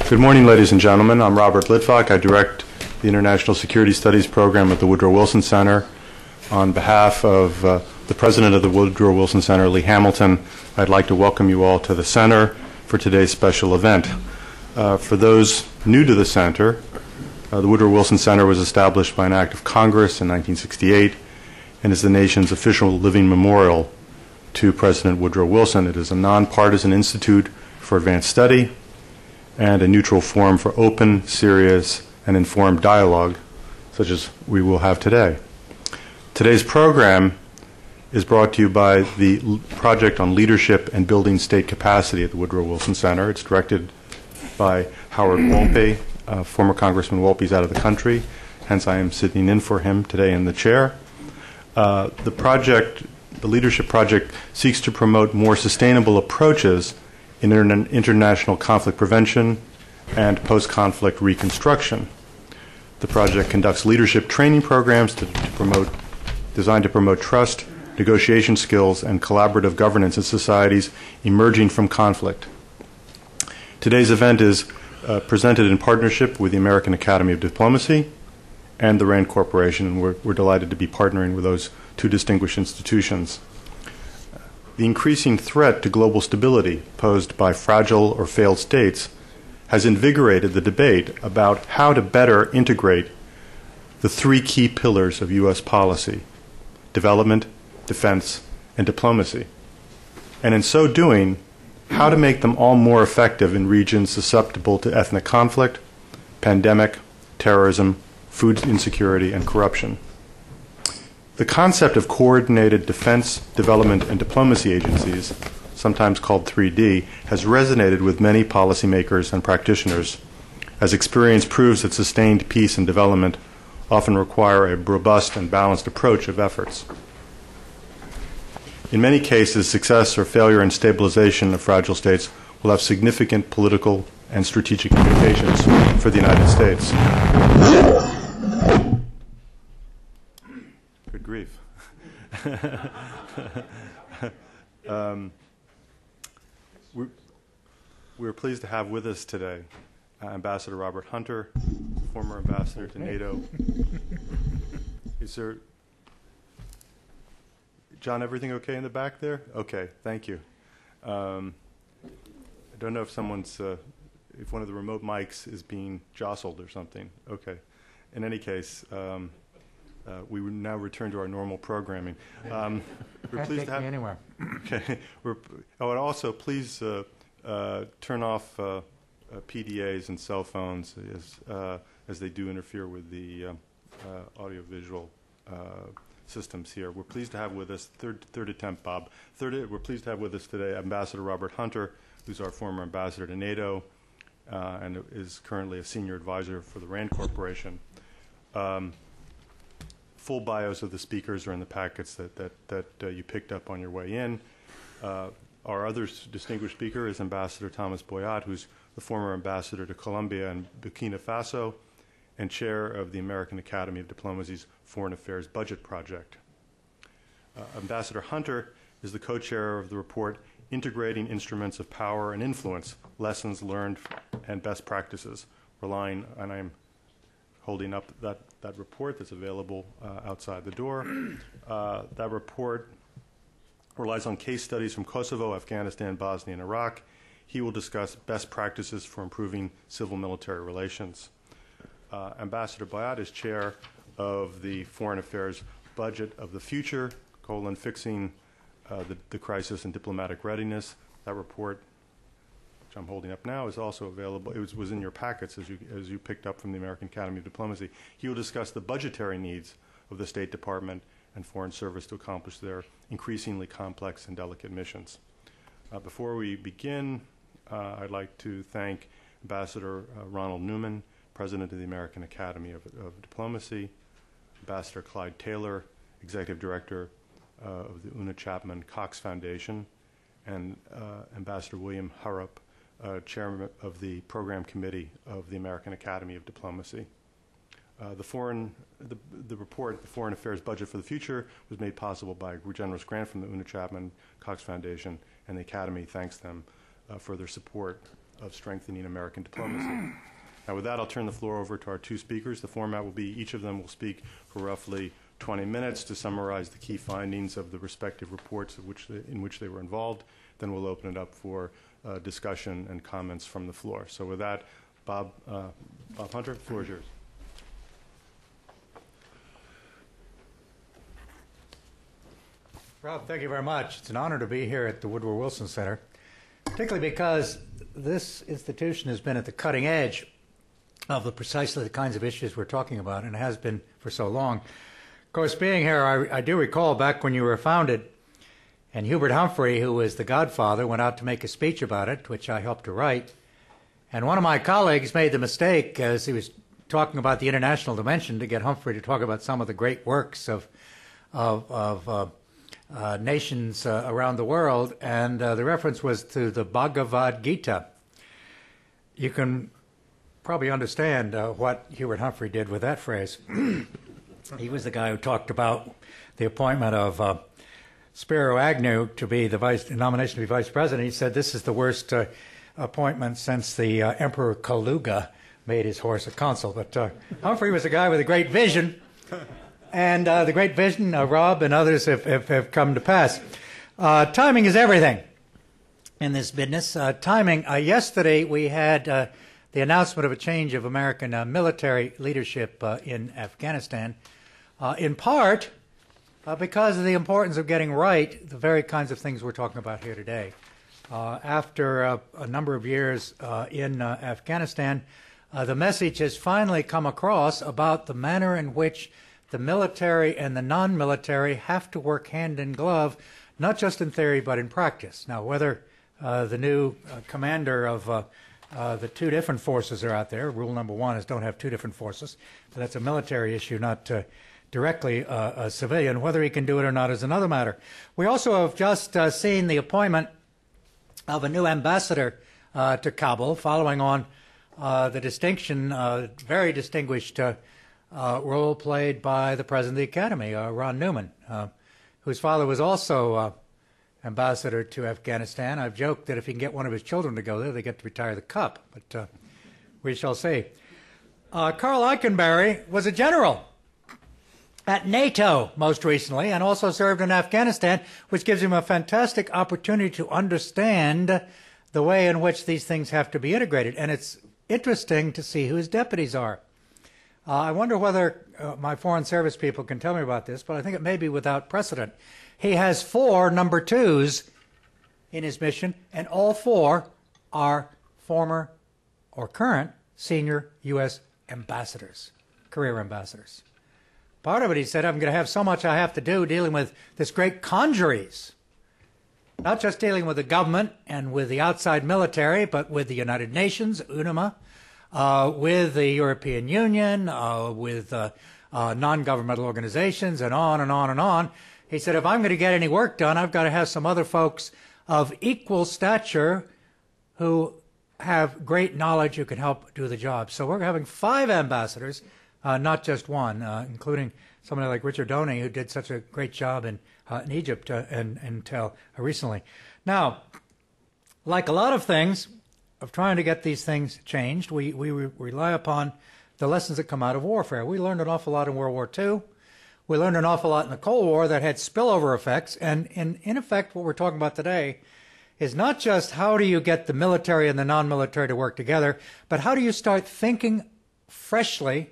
Good morning, ladies and gentlemen. I'm Robert Litvak. I direct the International Security Studies program at the Woodrow Wilson Center. On behalf of the president of the Woodrow Wilson Center, Lee Hamilton, I'd like to welcome you all to the center for today's special event. For those new to the center, the Woodrow Wilson Center was established by an act of Congress in 1968 and is the nation's official living memorial to President Woodrow Wilson. It is a nonpartisan institute for advanced study and a neutral forum for open, serious, and informed dialogue, such as we will have today. Today's program is brought to you by the Project on Leadership and Building State Capacity at the Woodrow Wilson Center. It's directed by Howard Wolpe. Former Congressman Wolpe is out of the country, hence I am sitting in for him today in the chair. The Leadership Project seeks to promote more sustainable approaches in international conflict prevention and post-conflict reconstruction. The project conducts leadership training programs designed to promote trust, negotiation skills, and collaborative governance in societies emerging from conflict. Today's event is presented in partnership with the American Academy of Diplomacy and the RAND Corporation, and we're delighted to be partnering with those two distinguished institutions. The increasing threat to global stability posed by fragile or failed states has invigorated the debate about how to better integrate the three key pillars of U.S. policy: development, defense, and diplomacy. And in so doing, how to make them all more effective in regions susceptible to ethnic conflict, pandemic, terrorism, food insecurity, and corruption. The concept of coordinated defense, development, and diplomacy agencies, sometimes called 3D, has resonated with many policymakers and practitioners, as experience proves that sustained peace and development often require a robust and balanced approach of efforts. In many cases, success or failure in stabilization of fragile states will have significant political and strategic implications for the United States. Good grief. We're pleased to have with us today Ambassador Robert Hunter, former ambassador to NATO. Is there, John, everything okay in the back there? Okay, thank you. I don't know if if one of the remote mics is being jostled or something. Okay. In any case, we now return to our normal programming. We're pleased to have anywhere. Okay. And also, please turn off PDAs and cell phones as they do interfere with the audiovisual systems here. We're pleased to have with us, third attempt, Bob. We're pleased to have with us today Ambassador Robert Hunter, who's our former ambassador to NATO and is currently a senior advisor for the RAND Corporation. Full bios of the speakers are in the packets that you picked up on your way in. Our other distinguished speaker is Ambassador Thomas Boyat, who's the former ambassador to Colombia and Burkina Faso and chair of the American Academy of Diplomacy's Foreign Affairs Budget Project. Ambassador Hunter is the co-chair of the report Integrating Instruments of Power and Influence, Lessons Learned and Best Practices, relying, and I'm holding up that report that's available outside the door. That report relies on case studies from Kosovo, Afghanistan, Bosnia, and Iraq. He will discuss best practices for improving civil-military relations. Ambassador Boyat is chair of the Foreign Affairs Budget of the Future, Fixing the Crisis and Diplomatic Readiness. That report, which I'm holding up now, is also available. It was in your packets as you picked up from the American Academy of Diplomacy. He will discuss the budgetary needs of the State Department and Foreign Service to accomplish their increasingly complex and delicate missions. Before we begin, I'd like to thank Ambassador Ronald Newman, President of the American Academy of Diplomacy, Ambassador Clyde Taylor, Executive Director of the Una Chapman Cox Foundation, and Ambassador William Harrop, Chairman of the Program Committee of the American Academy of Diplomacy. The report, the Foreign Affairs Budget for the Future, was made possible by a generous grant from the Una Chapman Cox Foundation, and the Academy thanks them for their support. of strengthening American diplomacy. Now, with that, I'll turn the floor over to our two speakers. The format will be each of them will speak for roughly 20 minutes to summarize the key findings of the respective reports in which they were involved. Then we'll open it up for discussion and comments from the floor. So with that, Bob Hunter, the floor is yours. Rob, thank you very much. It's an honor to be here at the Woodward Wilson Center, particularly because this institution has been at the cutting edge of precisely the kinds of issues we're talking about, and it has been for so long. Of course, being here, I do recall back when you were founded, and Hubert Humphrey, who was the godfather, went out to make a speech about it, which I helped to write. And one of my colleagues made the mistake, as he was talking about the international dimension, to get Humphrey to talk about some of the great works of nations around the world, and the reference was to the Bhagavad Gita. You can probably understand what Hubert Humphrey did with that phrase. He was the guy who talked about the appointment of Spiro Agnew to be the nomination to be vice president. He said this is the worst appointment since the Emperor Kaluga made his horse a consul. But Humphrey was a guy with a great vision. And the great vision, Rob and others have come to pass. Timing is everything in this business. Timing. Yesterday we had the announcement of a change of American military leadership in Afghanistan, in part because of the importance of getting right the very kinds of things we're talking about here today. After a number of years in Afghanistan, the message has finally come across about the manner in which the military and the non-military have to work hand in glove, not just in theory but in practice. Now, whether the new commander of the two different forces are out there, rule number one is don't have two different forces, but that's a military issue, not directly a civilian. Whether he can do it or not is another matter. We also have just seen the appointment of a new ambassador to Kabul, following on the distinction, very distinguished role played by the President of the Academy, Ron Newman, whose father was also ambassador to Afghanistan. I've joked that if he can get one of his children to go there, they get to retire the cup, but we shall see. Karl Eikenberry was a general at NATO most recently, and also served in Afghanistan, which gives him a fantastic opportunity to understand the way in which these things have to be integrated. And it's interesting to see who his deputies are. I wonder whether my foreign service people can tell me about this, but I think it may be without precedent. He has 4 number 2s in his mission, and all 4 are former or current senior U.S. ambassadors, career ambassadors. Part of it, he said, I'm going to have so much I have to do dealing with this great congeries, not just dealing with the government and with the outside military, but with the United Nations, UNAMA, with the European Union, with non-governmental organizations, and on and on and on. He said, if I'm going to get any work done, I've got to have some other folks of equal stature who have great knowledge who can help do the job. So we're having 5 ambassadors, not just one, including somebody like Richard Doney, who did such a great job in Egypt until recently. Now, like a lot of things, of trying to get these things changed, we rely upon the lessons that come out of warfare. We learned an awful lot in World War II. We learned an awful lot in the Cold War that had spillover effects. And in effect, what we're talking about today is not just how do you get the military and the non-military to work together, but how do you start thinking freshly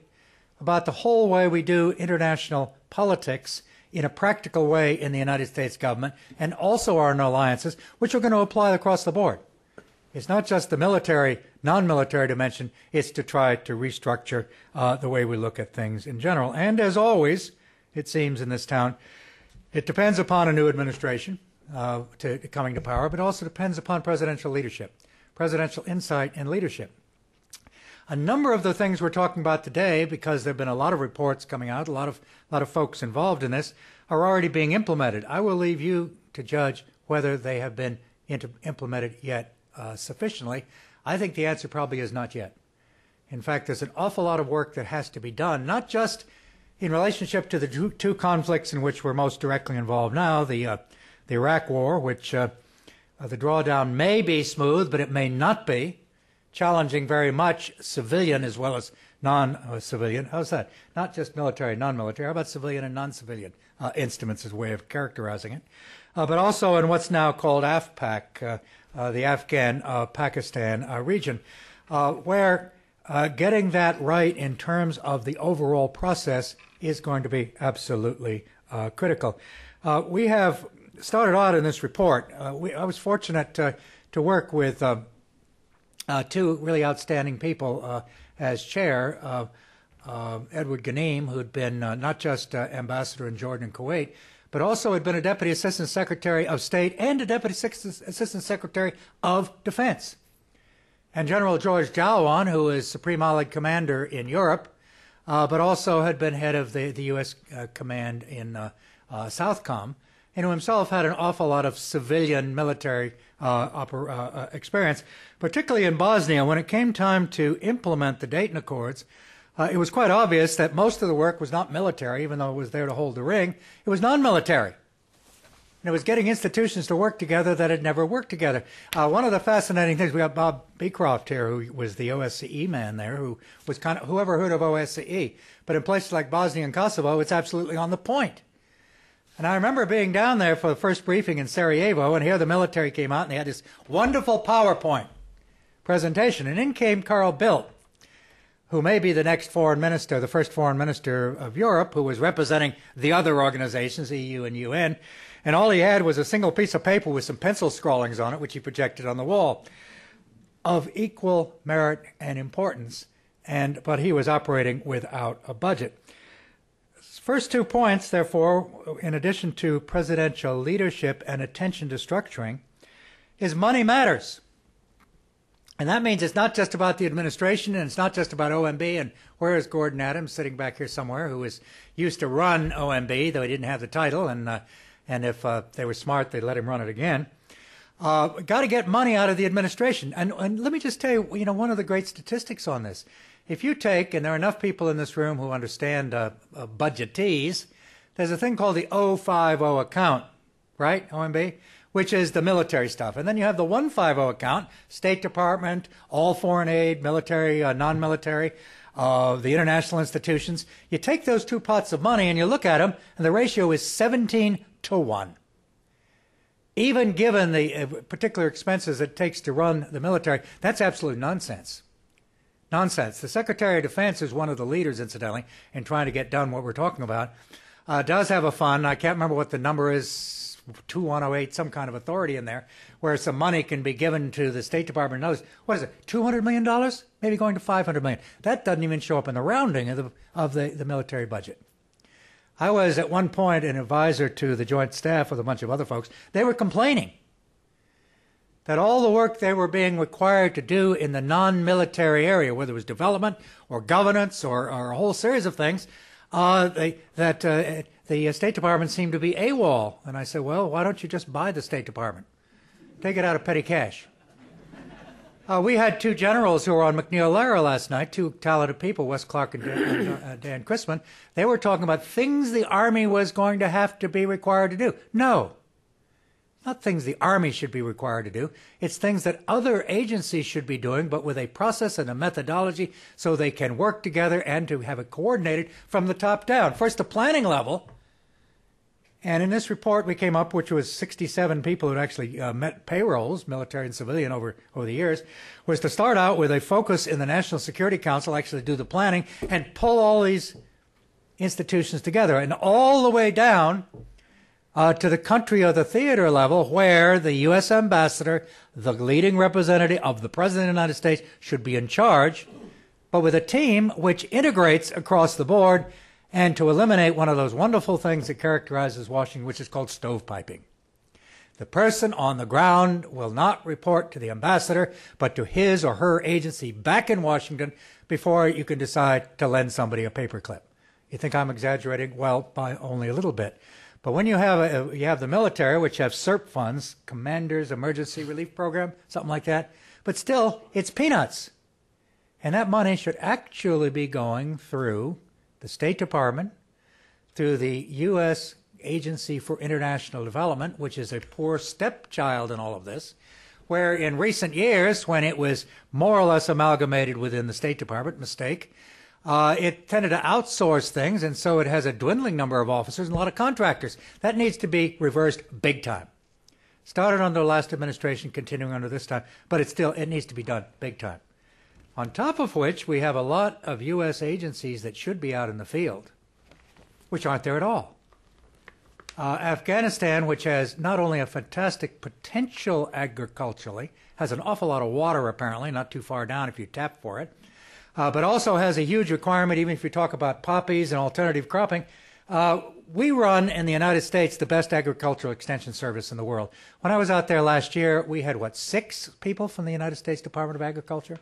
about the whole way we do international politics in a practical way in the United States government, and also our alliances, which are going to apply across the board. It's not just the military, non-military dimension. It's to try to restructure the way we look at things in general. And as always, it seems in this town, it depends upon a new administration coming to power, but also depends upon presidential leadership, presidential insight and leadership. A number of the things we're talking about today, because there have been a lot of reports coming out, a lot of folks involved in this, are already being implemented. I will leave you to judge whether they have been implemented yet sufficiently. I think the answer probably is not yet. In fact, there's an awful lot of work that has to be done, not just in relationship to the two conflicts in which we're most directly involved now, the Iraq War, which the drawdown may be smooth, but it may not be. challenging very much civilian as well as non-civilian. How's that? Not just military, non-military. How about civilian and non-civilian instruments as a way of characterizing it? But also in what's now called AFPAC, the Afghan-Pakistan region, where getting that right in terms of the overall process is going to be absolutely critical. We have started out in this report. I was fortunate to work with two really outstanding people as chair, Edward Ghanim, who'd been not just ambassador in Jordan and Kuwait, but also had been a Deputy Assistant Secretary of State and a Deputy Assistant Secretary of Defense. And General George Jalwan, who is Supreme Allied Commander in Europe, but also had been head of the U.S. Command in Southcom, and who himself had an awful lot of civilian military experience, particularly in Bosnia. When it came time to implement the Dayton Accords, it was quite obvious that most of the work was not military, even though it was there to hold the ring. It was non-military. And it was getting institutions to work together that had never worked together. One of the fascinating things, we got Bob Bcroft here, who was the OSCE man there, who was kind of, whoever heard of OSCE? But in places like Bosnia and Kosovo, it's absolutely on the point. And I remember being down there for the first briefing in Sarajevo, and here the military came out, and they had this wonderful PowerPoint presentation. And in came Carl Bildt, who may be the next foreign minister, the first foreign minister of Europe, who was representing the other organizations, EU and UN. And all he had was a single piece of paper with some pencil scrawlings on it, which he projected on the wall, of equal merit and importance. But he was operating without a budget. First 2 points, therefore, in addition to presidential leadership and attention to structuring, is money matters. And that means it's not just about the administration, and it's not just about OMB. And where is Gordon Adams, sitting back here somewhere, who was used to run OMB, though he didn't have the title, and if they were smart, they'd let him run it again. Got to get money out of the administration. And let me just tell you, one of the great statistics on this. If you take, and there are enough people in this room who understand budgetese, there's a thing called the 050 account, right, OMB, which is the military stuff. And then you have the 150 account, State Department, all foreign aid, military, non-military, the international institutions. You take those two pots of money and you look at them, and the ratio is 17-to-1. Even given the particular expenses it takes to run the military, that's absolute nonsense. Nonsense. The Secretary of Defense is one of the leaders, incidentally, in trying to get done what we're talking about. Does have a fund. I can't remember what the number is, 2108, some kind of authority in there, where some money can be given to the State Department and others. What is it, $200 million? Maybe going to $500 million. That doesn't even show up in the rounding of the military budget. I was at one point an advisor to the Joint Staff with a bunch of other folks. They were complaining that all the work they were being required to do in the non-military area, whether it was development or governance or a whole series of things, the State Department seemed to be AWOL. And I said, well, why don't you just buy the State Department? Take it out of petty cash. We had two generals who were on McNeil-Lehrer last night, two talented people, Wes Clark and Dan Chrisman. They were talking about things the Army was going to have to be required to do. No. Not things the Army should be required to do. It's things that other agencies should be doing, but with a process and a methodology so they can work together and to have it coordinated from the top down. First, the planning level. And in this report we came up, which was 67 people who actually met payrolls, military and civilian, over the years, was to start out with a focus in the National Security Council, actually do the planning, and pull all these institutions together. And all the way down to the country or the theater level, where the U.S. ambassador, the leading representative of the President of the United States, should be in charge, but with a team which integrates across the board and to eliminate one of those wonderful things that characterizes Washington, which is called stovepiping. The person on the ground will not report to the ambassador, but to his or her agency back in Washington before you can decide to lend somebody a paperclip. You think I'm exaggerating? Well, by only a little bit. But when you have the military, which have SERP funds, Commander's Emergency Relief Program, something like that, but still, it's peanuts. And that money should actually be going through the State Department, through the U.S. Agency for International Development, which is a poor stepchild in all of this, where in recent years, when it was more or less amalgamated within the State Department, mistake, it tended to outsource things, and so it has a dwindling number of officers and a lot of contractors. That needs to be reversed big time. Started under the last administration, continuing under this time, but it needs to be done big time. On top of which, we have a lot of U.S. agencies that should be out in the field, which aren't there at all. Afghanistan, which has not only a fantastic potential agriculturally, has an awful lot of water apparently, not too far down if you tap for it, but also has a huge requirement, even if you talk about poppies and alternative cropping. We run in the United States the best agricultural extension service in the world. When I was out there last year, we had, 6 people from the United States Department of Agriculture?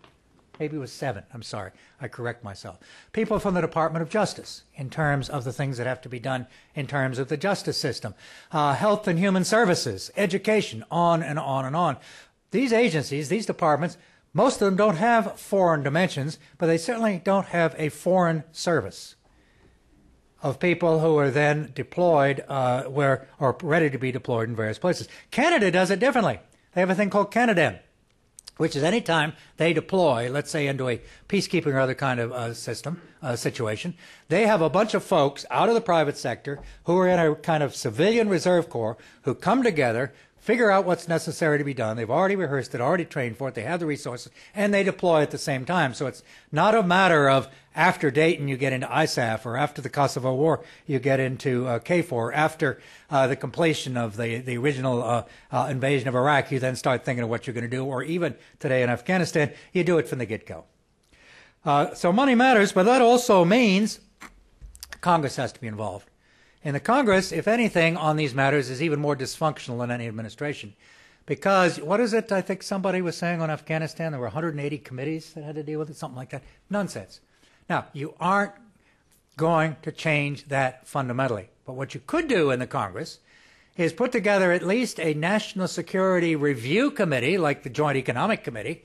Maybe it was 7. I'm sorry. I correct myself. People from the Department of Justice in terms of the things that have to be done in terms of the justice system. Health and Human Services, education, on and on and on. These agencies, these departments, most of them don't have foreign dimensions, but they certainly don't have a foreign service of people who are then deployed or ready to be deployed in various places. Canada does it differently. They have a thing called Canada, which is any time they deploy, let's say into a peacekeeping or other kind of situation, they have a bunch of folks out of the private sector who are in a kind of civilian reserve corps who come together, figure out what's necessary to be done. They've already rehearsed it, already trained for it, they have the resources, and they deploy at the same time. So it's not a matter of after Dayton you get into ISAF, or after the Kosovo War you get into KFOR, after the completion of the original invasion of Iraq you then start thinking of what you're going to do, or even today in Afghanistan, you do it from the get-go. So money matters, but that also means Congress has to be involved. And the Congress, if anything, on these matters is even more dysfunctional than any administration. Because, what is it I think somebody was saying on Afghanistan? There were 180 committees that had to deal with it, something like that. Nonsense. Now, you aren't going to change that fundamentally. But what you could do in the Congress is put together at least a National Security Review Committee, like the Joint Economic Committee,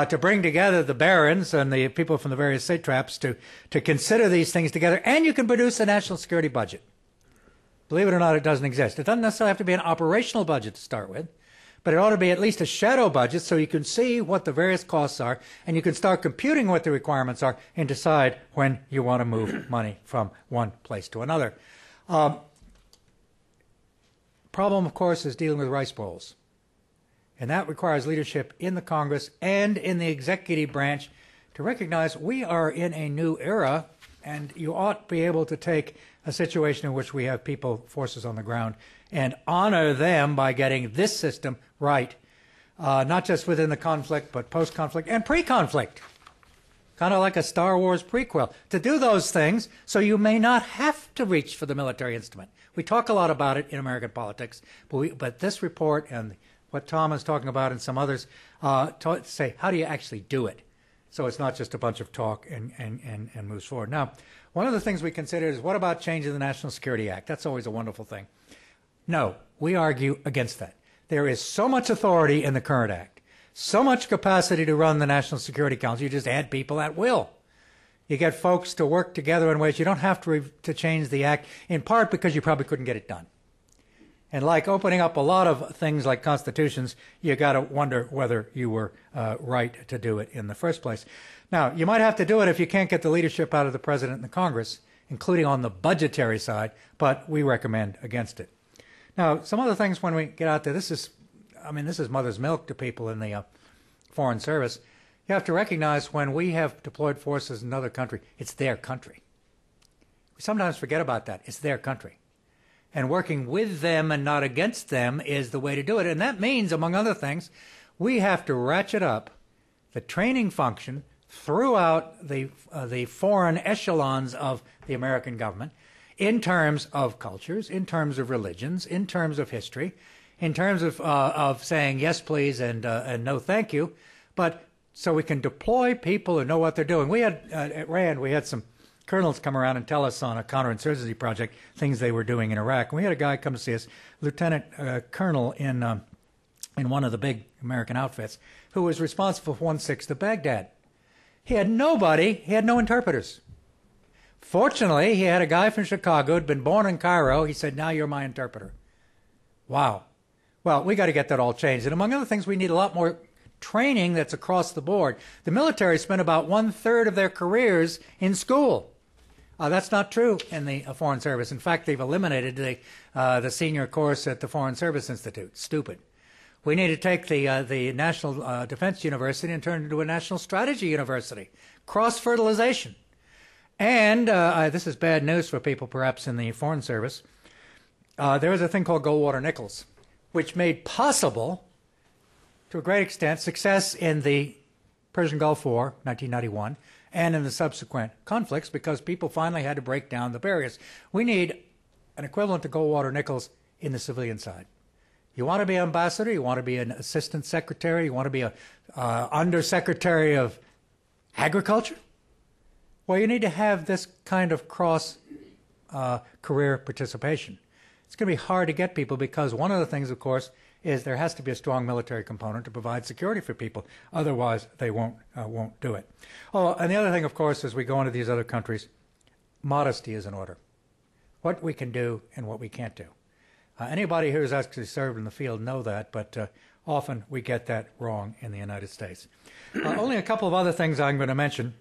to bring together the barons and the people from the various satraps to consider these things together. And you can produce a national security budget. Believe it or not, it doesn't exist. It doesn't necessarily have to be an operational budget to start with, but it ought to be at least a shadow budget so you can see what the various costs are, and you can start computing what the requirements are and decide when you want to move money from one place to another. Problem, of course, is dealing with rice bowls. And that requires leadership in the Congress and in the executive branch to recognize we are in a new era, and you ought to be able to take a situation in which we have people, forces on the ground, and honor them by getting this system right, not just within the conflict, but post-conflict and pre-conflict, kind of like a Star Wars prequel, to do those things so you may not have to reach for the military instrument. We talk a lot about it in American politics, but this report and what Tom is talking about and some others say, how do you actually do it? So it's not just a bunch of talk and moves forward. Now, one of the things we consider is, what about changing the National Security Act? That's always a wonderful thing. No, we argue against that. There is so much authority in the current act, so much capacity to run the National Security Council, you just add people at will. You get folks to work together in ways you don't have to change the act, in part because you probably couldn't get it done. And like opening up a lot of things like constitutions, you got to wonder whether you were right to do it in the first place. Now, you might have to do it if you can't get the leadership out of the President and the Congress, including on the budgetary side, but we recommend against it. Now, some other things when we get out there, this is mother's milk to people in the Foreign Service. You have to recognize when we have deployed forces in another country, it's their country. We sometimes forget about that. It's their country. And working with them and not against them is the way to do it. And that means, among other things, we have to ratchet up the training function throughout the foreign echelons of the American government in terms of cultures, in terms of religions, in terms of history, in terms of saying yes, please, and no, thank you, but so we can deploy people who know what they're doing. We had, at RAND, we had some colonels come around and tell us on a counterinsurgency project things they were doing in Iraq. And we had a guy come to see us, lieutenant colonel in one of the big American outfits, who was responsible for 1/6 of Baghdad. He had nobody, he had no interpreters. Fortunately, he had a guy from Chicago who had been born in Cairo. He said, now you're my interpreter. Wow. Well, we got to get that all changed. And among other things, we need a lot more training that's across the board. The military spent about 1/3 of their careers in school. That's not true in the Foreign Service. In fact, they've eliminated the senior course at the Foreign Service Institute. Stupid. We need to take the National Defense University and turn it into a National Strategy University. Cross-fertilization. And this is bad news for people perhaps in the Foreign Service. There was a thing called Goldwater Nichols, which made possible, to a great extent, success in the Persian Gulf War, 1991, and in the subsequent conflicts, because people finally had to break down the barriers. We need an equivalent to Goldwater Nichols in the civilian side. You want to be ambassador, you want to be an assistant secretary, you want to be a undersecretary of agriculture? Well, you need to have this kind of cross career participation. It's going to be hard to get people because one of the things, of course, is there has to be a strong military component to provide security for people. Otherwise, they won't do it. Oh, and the other thing, of course, as we go into these other countries, modesty is in order. What we can do and what we can't do. Anybody who's actually served in the field know that, but often we get that wrong in the United States. Only a couple of other things I'm going to mention,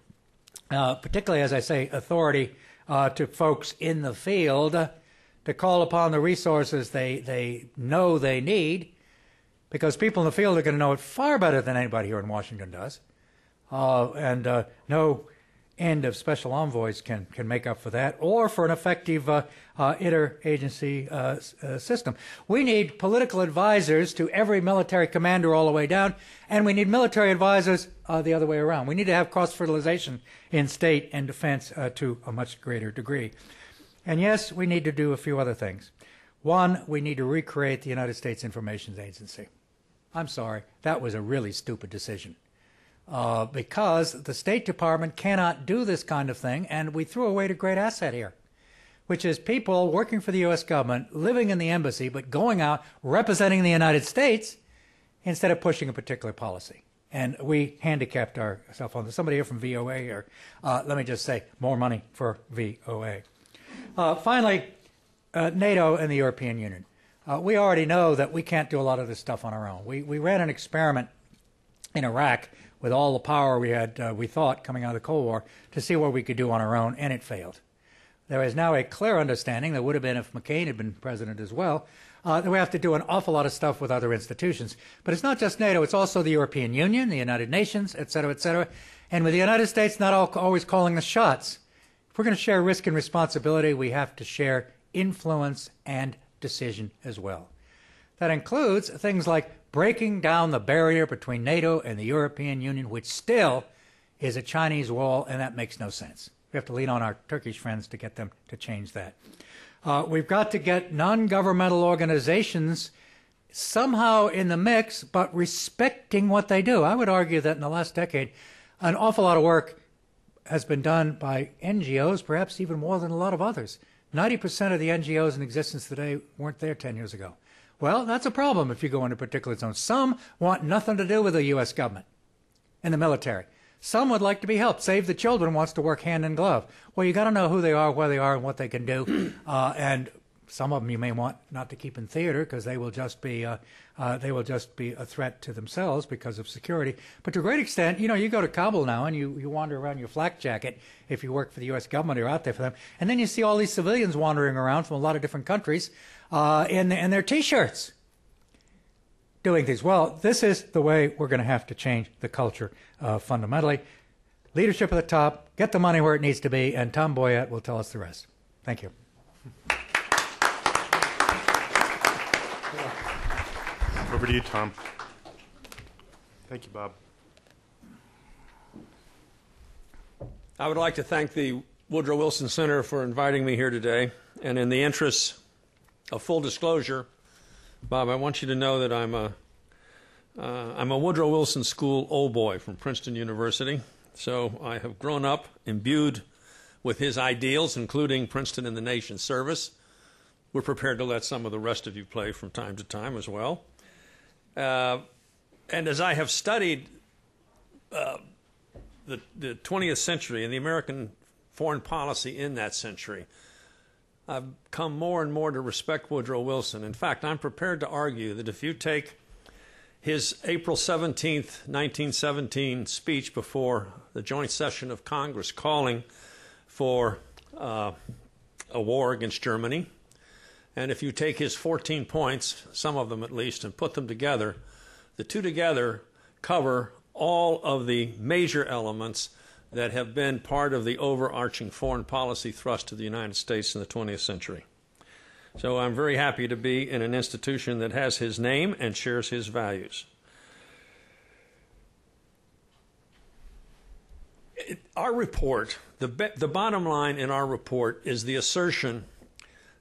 particularly, as I say, authority to folks in the field to call upon the resources they know they need, because people in the field are going to know it far better than anybody here in Washington does. And no end of special envoys can make up for that, or for an effective interagency system. We need political advisors to every military commander all the way down, and we need military advisors the other way around. We need to have cross-fertilization in state and defense to a much greater degree. And yes, we need to do a few other things. One, we need to recreate the United States Information Agency. I'm sorry, that was a really stupid decision. Because the State Department cannot do this kind of thing, and we threw away a great asset here, which is people working for the U.S. government, living in the embassy, but going out representing the United States instead of pushing a particular policy. And we handicapped ourselves on this. Somebody here from VOA here, let me just say, more money for VOA. Finally, NATO and the European Union. We already know that we can't do a lot of this stuff on our own. We ran an experiment in Iraq with all the power we had, we thought, coming out of the Cold War, to see what we could do on our own, and it failed. There is now a clear understanding, there would have been if McCain had been president as well, that we have to do an awful lot of stuff with other institutions. But it's not just NATO, it's also the European Union, the United Nations, et cetera, and with the United States not always calling the shots. If we're going to share risk and responsibility, we have to share influence and decision as well. That includes things like breaking down the barrier between NATO and the European Union, which still is a Chinese wall, and that makes no sense. We have to lean on our Turkish friends to get them to change that. We've got to get non-governmental organizations somehow in the mix, but respecting what they do. I would argue that in the last decade, an awful lot of work has been done by NGOs, perhaps even more than a lot of others. 90% of the NGOs in existence today weren't there 10 years ago. Well, that's a problem if you go into particular zones. Some want nothing to do with the U.S. government and the military. Some would like to be helped. Save the Children wants to work hand in glove. Well, you got to know who they are, where they are, and what they can do. And some of them you may want not to keep in theater because they will just be a threat to themselves because of security. But to a great extent, you know, you go to Kabul now and you wander around your flak jacket if you work for the U.S. government or out there for them, and then you see all these civilians wandering around from a lot of different countries in their T-shirts doing things. Well, this is the way we're going to have to change the culture fundamentally. Leadership at the top, get the money where it needs to be, and Tom Boyett will tell us the rest. Thank you. Over to you, Tom. Thank you, Bob. I would like to thank the Woodrow Wilson Center for inviting me here today. And in the interest of full disclosure, Bob, I want you to know that I'm a Woodrow Wilson School old boy from Princeton University. So I have grown up imbued with his ideals, including Princeton in the nation's service. We're prepared to let some of the rest of you play from time to time as well. And as I have studied the 20th century and the American foreign policy in that century, I've come more and more to respect Woodrow Wilson. In fact, I'm prepared to argue that if you take his April 17th, 1917 speech before the joint session of Congress calling for a war against Germany, and if you take his 14 points, some of them at least, and put them together, the two together cover all of the major elements that have been part of the overarching foreign policy thrust of the United States in the 20th century. So I'm very happy to be in an institution that has his name and shares his values. Our report, the bottom line in our report is the assertion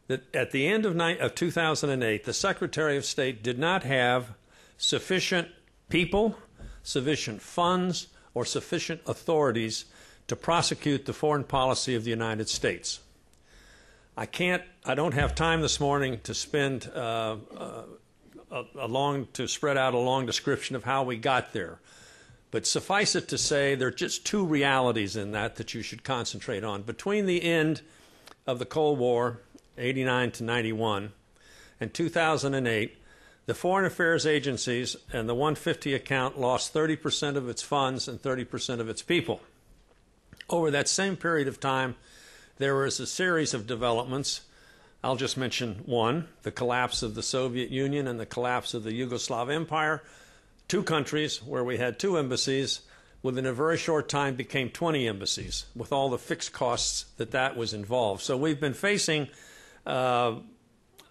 that at the end of 2008, the Secretary of State did not have sufficient people, sufficient funds, or sufficient authorities to prosecute the foreign policy of the United States. I don't have time this morning to spend to spread out a long description of how we got there. But suffice it to say, there are just two realities in that you should concentrate on. Between the end of the Cold War, 89 to 91, and 2008, the foreign affairs agencies and the 150 account lost 30% of its funds and 30% of its people. Over that same period of time, there was a series of developments. I'll just mention one, the collapse of the Soviet Union and the collapse of the Yugoslav Empire. Two countries where we had two embassies, within a very short time became 20 embassies, with all the fixed costs that was involved. So we've been facing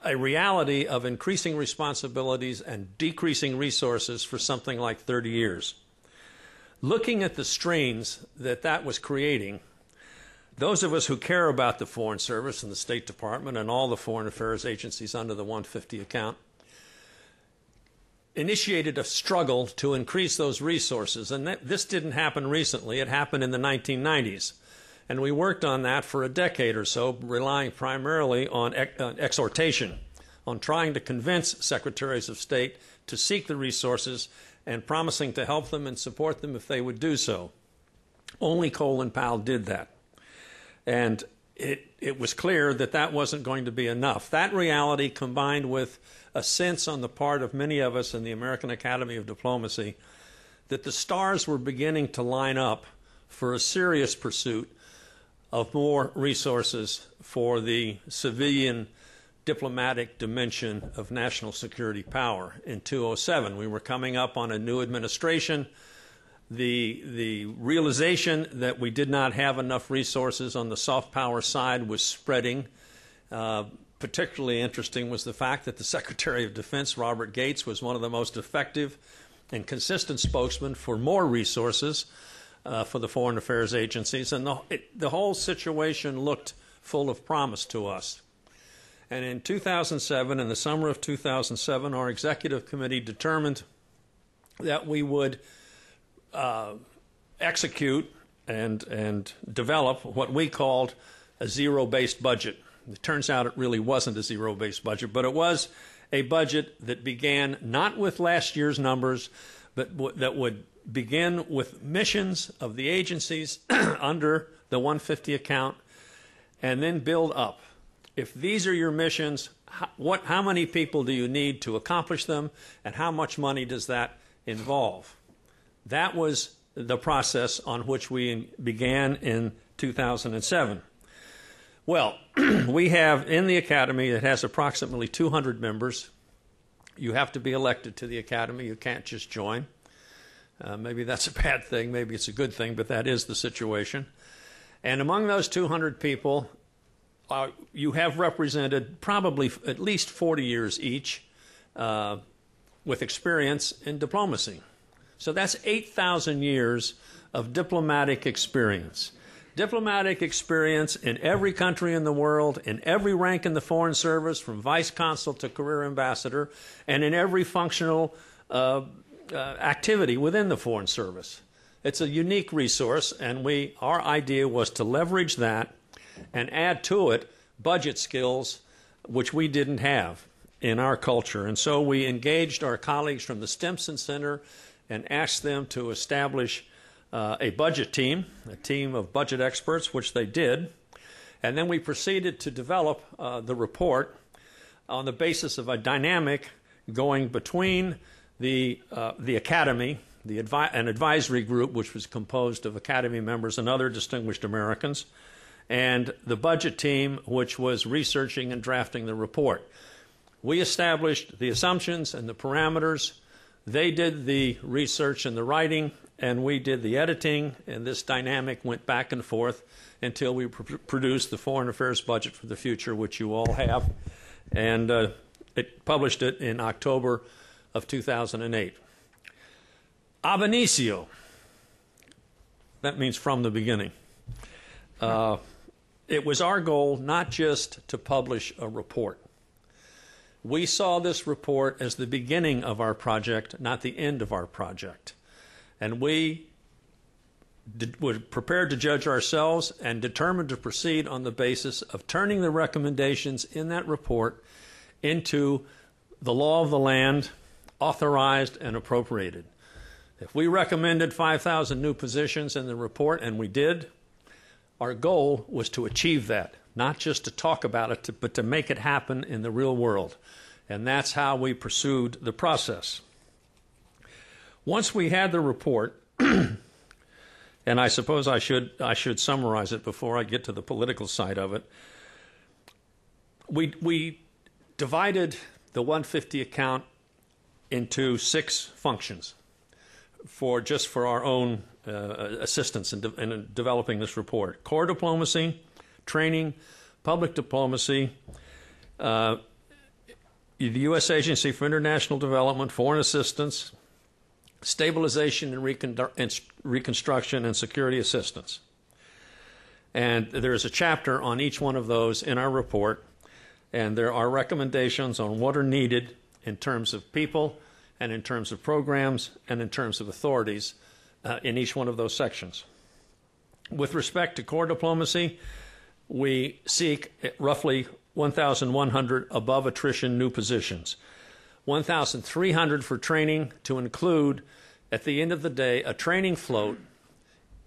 a reality of increasing responsibilities and decreasing resources for something like 30 years. Looking at the strains that was creating, those of us who care about the Foreign Service and the State Department and all the foreign affairs agencies under the 150 account initiated a struggle to increase those resources. And this didn't happen recently. It happened in the 1990s. And we worked on that for a decade or so, relying primarily on exhortation, on trying to convince secretaries of state to seek the resources and promising to help them and support them if they would do so. Only Colin Powell did that. And it was clear that wasn't going to be enough. That reality, combined with a sense on the part of many of us in the American Academy of Diplomacy that the stars were beginning to line up for a serious pursuit of more resources for the civilian diplomatic dimension of national security power. In 2007, we were coming up on a new administration. The realization that we did not have enough resources on the soft power side was spreading. Particularly interesting was the fact that the Secretary of Defense, Robert Gates, was one of the most effective and consistent spokesmen for more resources for the foreign affairs agencies. And the whole situation looked full of promise to us. And in 2007, in the summer of 2007, our executive committee determined that we would execute and develop what we called a zero-based budget. It turns out it really wasn't a zero-based budget, but it was a budget that began not with last year's numbers, but that would begin with missions of the agencies under the 150 account and then build up. If these are your missions, how many people do you need to accomplish them, and how much money does that involve? That was the process on which we began in 2007. Well, we have in the Academy, it has approximately 200 members. You have to be elected to the Academy. You can't just join. Maybe that's a bad thing. Maybe it's a good thing, but that is the situation. And among those 200 people, you have represented probably at least 40 years each with experience in diplomacy. So that's 8,000 years of diplomatic experience. Diplomatic experience in every country in the world, in every rank in the Foreign Service, from vice consul to career ambassador, and in every functional activity within the Foreign Service. It's a unique resource, and our idea was to leverage that and add to it budget skills, which we didn't have in our culture. And so we engaged our colleagues from the Stimson Center and asked them to establish a budget team, a team of budget experts, which they did. And then we proceeded to develop the report on the basis of a dynamic going between the Academy, an advisory group which was composed of Academy members and other distinguished Americans, and the budget team which was researching and drafting the report. We established the assumptions and the parameters. They did the research and the writing, and we did the editing, and this dynamic went back and forth until we produced the Foreign Affairs Budget for the Future, which you all have, and it published it in October of 2008. Ab initio, that means from the beginning. It was our goal not just to publish a report. We saw this report as the beginning of our project, not the end of our project. And we were prepared to judge ourselves and determined to proceed on the basis of turning the recommendations in that report into the law of the land, authorized and appropriated. If we recommended 5,000 new positions in the report, and we did, our goal was to achieve that, not just to talk about it, but to make it happen in the real world. And that's how we pursued the process. Once we had the report, and I suppose I should summarize it before I get to the political side of it, we divided the 150 account into 6 functions for our own assistance in developing this report. Core diplomacy, training, public diplomacy, the U.S. Agency for International Development, foreign assistance, stabilization and reconstruction, and security assistance. And there's a chapter on each one of those in our report, and there are recommendations on what are needed in terms of people and in terms of programs and in terms of authorities in each one of those sections. With respect to core diplomacy, we seek roughly 1,100 above attrition new positions, 1,300 for training, to include, at the end of the day, a training float,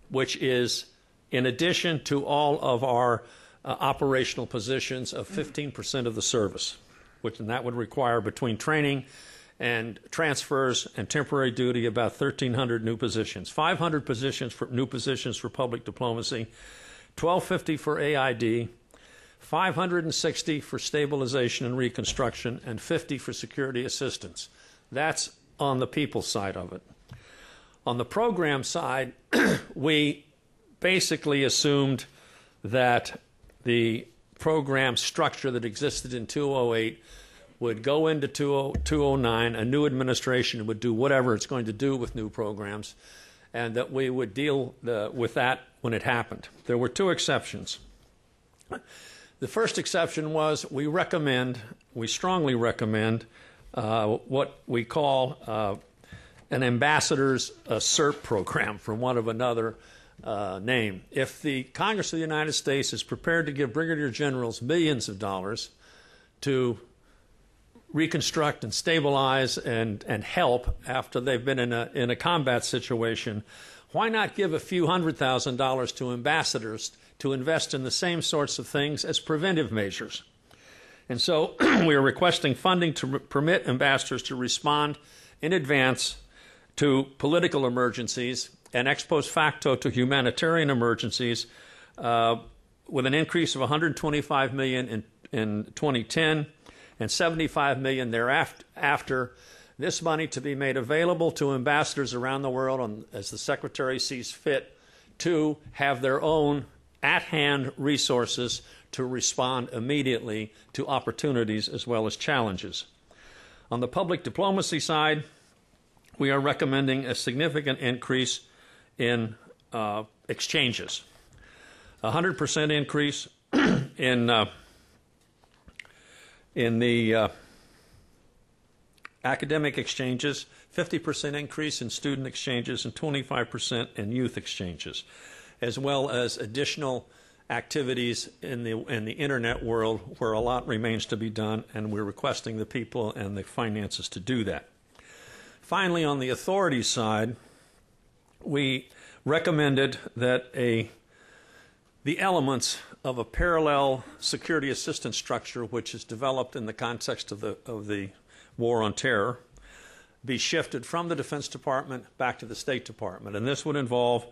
which is in addition to all of our operational positions of 15% of the service, and that would require, between training and transfers and temporary duty, about 1,300 new positions, 500 new positions for public diplomacy, 1,250 for AID, 560 for stabilization and reconstruction, and 50 for security assistance. That's on the people side of it. On the program side, we basically assumed that the program structure that existed in 2008 would go into 2009, a new administration would do whatever it's going to do with new programs, and that we would deal with that when it happened. There were 2 exceptions. The first exception was we strongly recommend what we call an ambassador's CERT program, for want of another name. If the Congress of the United States is prepared to give brigadier generals millions of dollars to reconstruct and stabilize and help after they've been in a combat situation, why not give a few $100,000 to ambassadors to invest in the same sorts of things as preventive measures? And so we are requesting funding to permit ambassadors to respond in advance to political emergencies and ex post facto to humanitarian emergencies, with an increase of $125 million in 2010 and $75 million thereafter. This money to be made available to ambassadors around the world as the Secretary sees fit to have their own at-hand resources to respond immediately to opportunities as well as challenges. On the public diplomacy side, we are recommending a significant increase in exchanges, 100% increase in the academic exchanges, 50% increase in student exchanges, and 25% in youth exchanges, as well as additional activities in the internet world where a lot remains to be done, and we're requesting the people and the finances to do that. Finally, on the authorities side, we recommended that a the elements of a parallel security assistance structure which is developed in the context of the war on terror be shifted from the Defense Department back to the State Department. And this would involve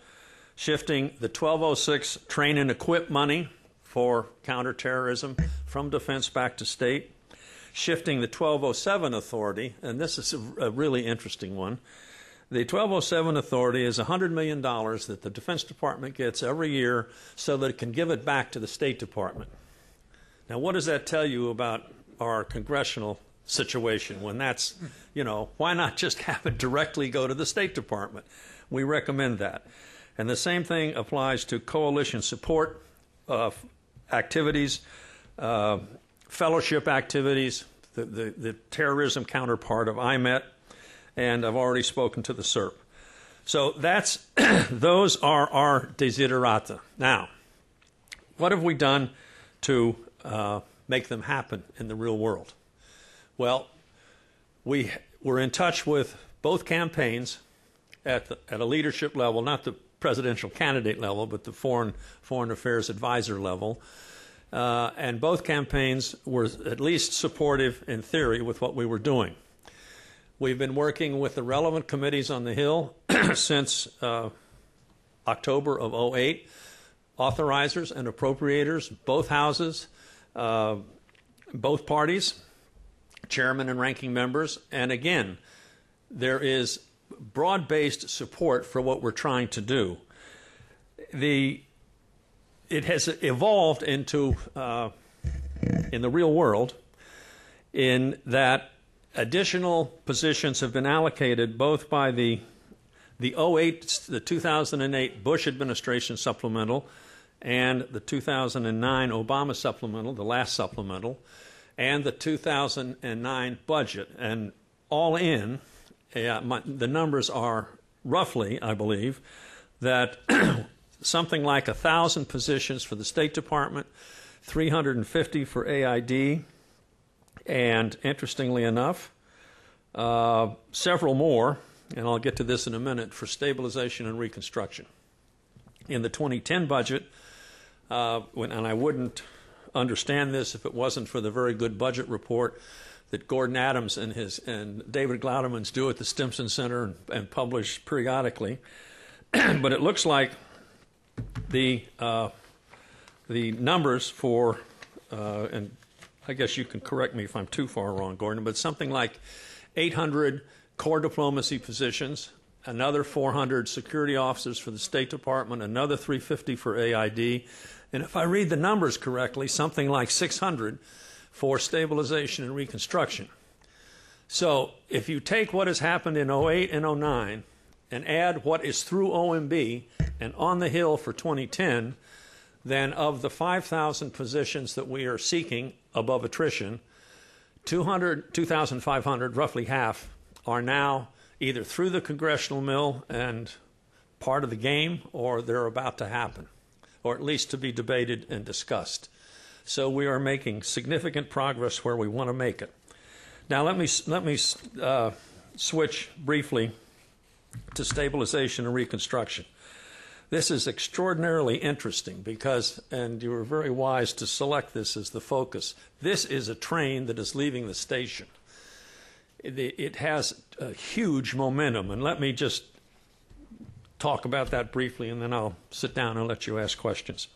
shifting the 1206 train and equip money for counterterrorism from defense back to state, shifting the 1207 authority, and this is a really interesting one. The 1207 authority is $100 million that the Defense Department gets every year so that it can give it back to the State Department. Now, what does that tell you about our congressional situation when that's, why not just have it directly go to the State Department? We recommend that. And the same thing applies to coalition support activities, fellowship activities, the terrorism counterpart of IMET, and I've already spoken to the SERP. So those are our desiderata. Now, what have we done to make them happen in the real world? Well, we were in touch with both campaigns at a leadership level, not the presidential candidate level, but the foreign affairs advisor level. And both campaigns were at least supportive in theory with what we were doing. We've been working with the relevant committees on the Hill since October of 2008, authorizers and appropriators, both houses, both parties, chairman and ranking members. And again, there is broad-based support for what we're trying to do. It has evolved into, in the real world, in that additional positions have been allocated both by the 2008 Bush administration supplemental and the 2009 Obama supplemental, the last supplemental, and the 2009 budget. And all in, the numbers are roughly, I believe, that something like 1,000 positions for the State Department, 350 for AID, and interestingly enough, several more, and I'll get to this in a minute, for stabilization and reconstruction. In the 2010 budget, and I wouldn't understand this if it wasn't for the very good budget report that Gordon Adams and David Glaudermans do at the Stimson Center and publish periodically. But it looks like the numbers for, and I guess you can correct me if I'm too far wrong, Gordon, but something like 800 core diplomacy positions, another 400 security officers for the State Department, another 350 for AID, and if I read the numbers correctly, something like 600 for stabilization and reconstruction. So if you take what has happened in 2008 and 2009 and add what is through OMB and on the Hill for 2010, then of the 5,000 positions that we are seeking above attrition, 2,500, roughly half, are now either through the congressional mill and part of the game, or they're about to happen, or at least to be debated and discussed. So we are making significant progress where we want to make it. Now let me switch briefly to stabilization and reconstruction. This is extraordinarily interesting because, and you were very wise to select this as the focus, this is a train that is leaving the station. It has a huge momentum, and let me just talk about that briefly, and then I'll sit down and let you ask questions.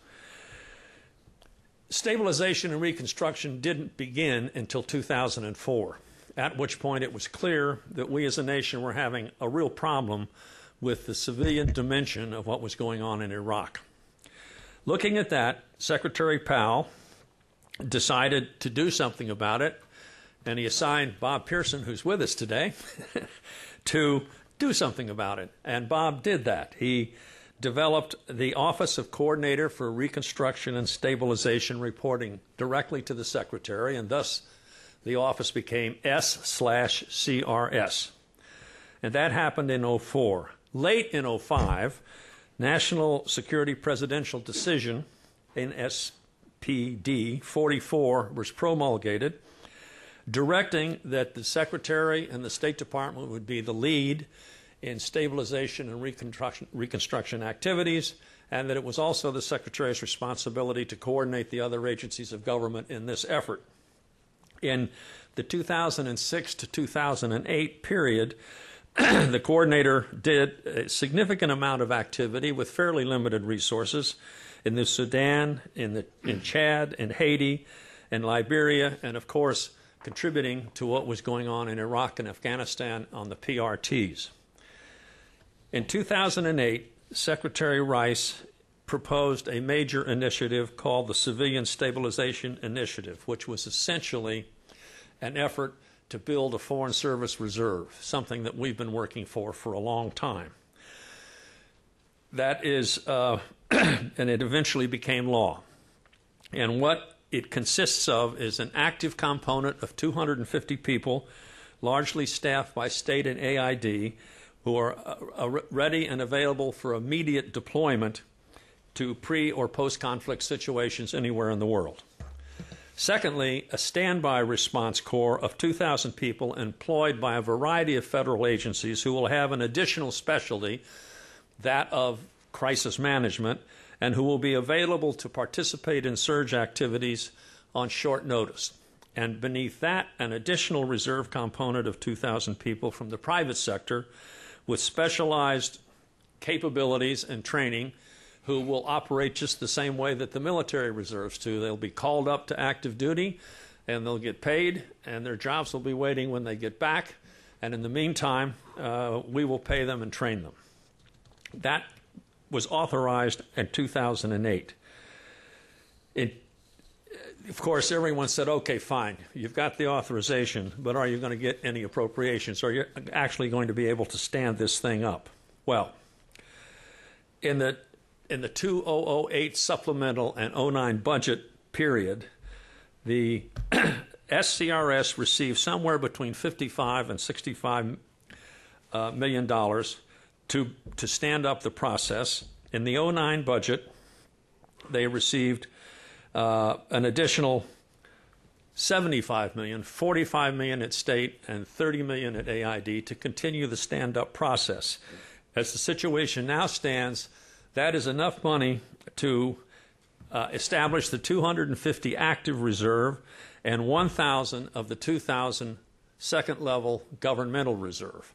Stabilization and reconstruction didn't begin until 2004, at which point it was clear that we as a nation were having a real problem with the civilian dimension of what was going on in Iraq. Looking at that, Secretary Powell decided to do something about it, and he assigned Bob Pearson, who's with us today, to do something about it. And Bob did that. He developed the Office of Coordinator for Reconstruction and Stabilization, reporting directly to the Secretary, and thus the office became S/CRS. And that happened in 2004. Late in 2005, National Security Presidential Decision, NSPD 44, was promulgated, directing that the Secretary and the State Department would be the lead in stabilization and reconstruction activities, and that it was also the Secretary's responsibility to coordinate the other agencies of government in this effort. In the 2006 to 2008 period, the coordinator did a significant amount of activity with fairly limited resources in the Sudan, in Chad, in Haiti, in Liberia, and of course contributing to what was going on in Iraq and Afghanistan on the PRTs. In 2008, Secretary Rice proposed a major initiative called the Civilian Stabilization Initiative, which was essentially an effort to build a Foreign Service Reserve, something that we've been working for a long time. That is, and it eventually became law. And what it consists of is an active component of 250 people, largely staffed by state and AID, who are ready and available for immediate deployment to pre- or post-conflict situations anywhere in the world. Secondly, a standby response corps of 2,000 people employed by a variety of federal agencies who will have an additional specialty, that of crisis management, and who will be available to participate in surge activities on short notice. And beneath that, an additional reserve component of 2,000 people from the private sector with specialized capabilities and training who will operate just the same way that the military reserves do. They'll be called up to active duty, and they'll get paid, and their jobs will be waiting when they get back. And in the meantime, we will pay them and train them. That was authorized in 2008. Of course, everyone said, okay, fine, you've got the authorization, but are you going to get any appropriations? Are you actually going to be able to stand this thing up? Well, in the 2008 supplemental and 2009 budget period, the SCRS received somewhere between $55 and $65 million to stand up the process. In the 2009 budget, they received an additional $75 million, $45 million at state and $30 million at AID to continue the stand-up process. As the situation now stands, that is enough money to establish the 250 active reserve and 1,000 of the 2,000 second-level governmental reserve.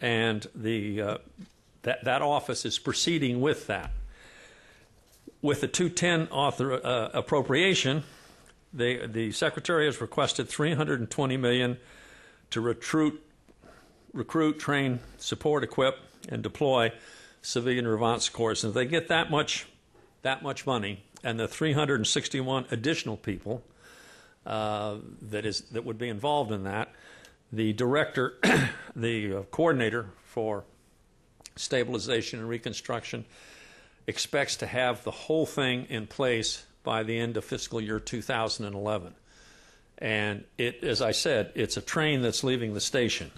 And that office is proceeding with that. With the 210 appropriation, the Secretary has requested $320 million to recruit, train, support, equip, and deploy civilian response corps. And if they get that much money, and the 361 additional people that would be involved in that, the director, the coordinator for stabilization and reconstruction, expects to have the whole thing in place by the end of fiscal year 2011. And as I said, it's a train that's leaving the station.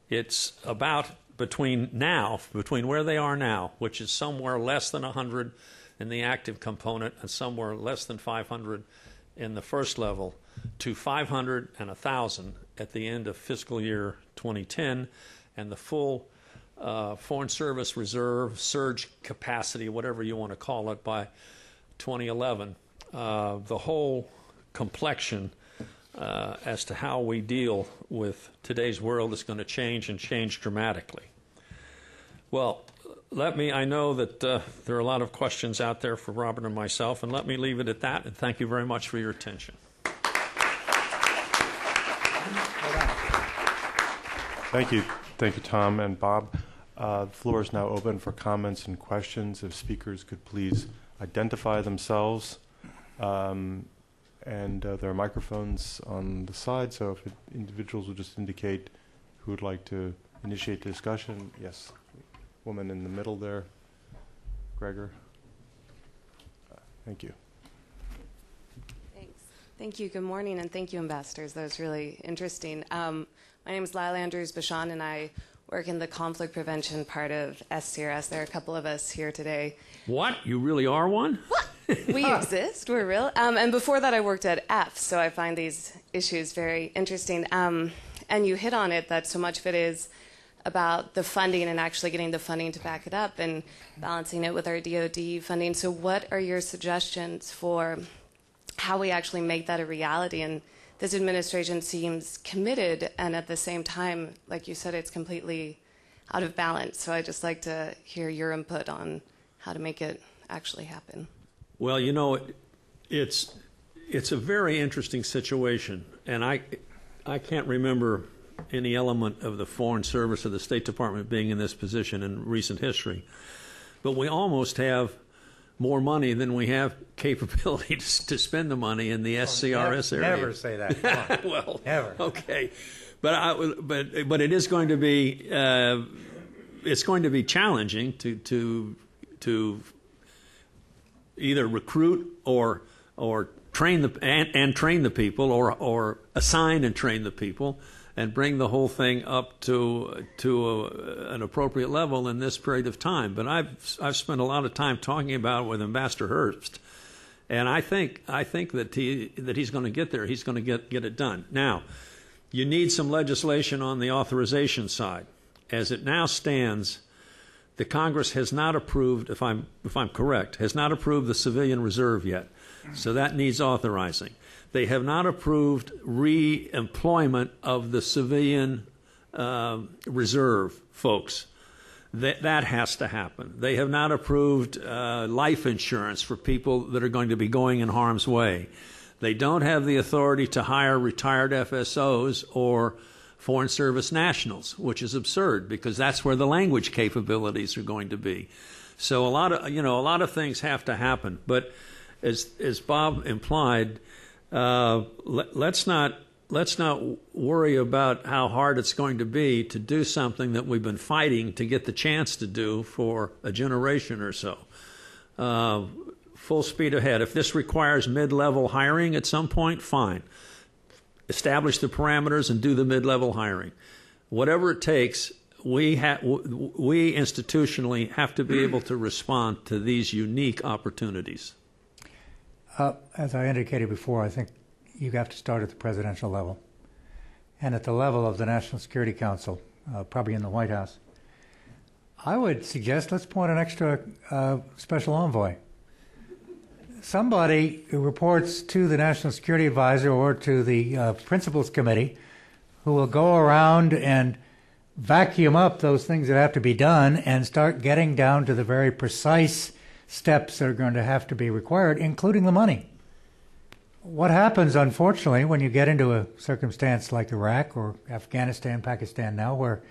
It's about between where they are now, which is somewhere less than 100 in the active component and somewhere less than 500 in the first level, to 500 and 1,000 at the end of fiscal year 2010, and the full Foreign Service Reserve surge capacity, whatever you want to call it, by 2011. The whole complexion as to how we deal with today's world is going to change, and change dramatically. Well, I know that there are a lot of questions out there for Robert and myself, and let me leave it at that, and thank you very much for your attention. Thank you, Tom and Bob. The floor is now open for comments and questions. If speakers could please identify themselves. And there are microphones on the side, so if individuals will just indicate who would like to initiate the discussion. Yes, woman in the middle there. Gregor. Thank you. Thanks. Thank you. Good morning, and thank you, ambassadors. That was really interesting. My name is Louise Bashan, and I work in the conflict prevention part of SCRS. There are a couple of us here today. What? You really are one? What? We exist. We're real. And before that, I worked at F, so I find these issues very interesting. And you hit on it, that so much of it is about the funding and actually getting the funding to back it up and balancing it with our DoD funding. So what are your suggestions for how we actually make that a reality? And this administration seems committed, and at the same time, like you said, it's completely out of balance. So I'd just like to hear your input on how to make it actually happen. Well, you know, it's a very interesting situation, and I can't remember any element of the Foreign Service or the State Department being in this position in recent history. But we almost have more money than we have capability to spend the money in the SCRS area. Never say that. Come on. Well, never. Okay, but it is going to be it's going to be challenging to either recruit or train the people or assign and train the people and bring the whole thing up to an appropriate level in this period of time. But I've spent a lot of time talking about it with Ambassador Herbst, and I think that he's going to get there. He's going to get it done. Now, you need some legislation on the authorization side. As it now stands, the Congress has not approved, if I'm correct, has not approved the civilian reserve yet. So that needs authorizing. They have not approved re-employment of the civilian reserve folks. That has to happen. They have not approved life insurance for people that are going to be going in harm's way. They don't have the authority to hire retired FSOs or Foreign Service nationals, which is absurd because that's where the language capabilities are going to be. So a lot of things have to happen. But as Bob implied, let's not worry about how hard it's going to be to do something that we've been fighting to get the chance to do for a generation or so. Full speed ahead. If this requires mid-level hiring at some point, fine. Establish the parameters and do the mid-level hiring. Whatever it takes, we institutionally have to be able to respond to these unique opportunities. As I indicated before, I think you have to start at the presidential level and at the level of the National Security Council, probably in the White House. I would suggest let's appoint an extra special envoy. Somebody who reports to the National Security Advisor or to the Principals Committee who will go around and vacuum up those things that have to be done and start getting down to the very precise steps that are going to have to be required, including the money. What happens, unfortunately, when you get into a circumstance like Iraq or Afghanistan, Pakistan now, where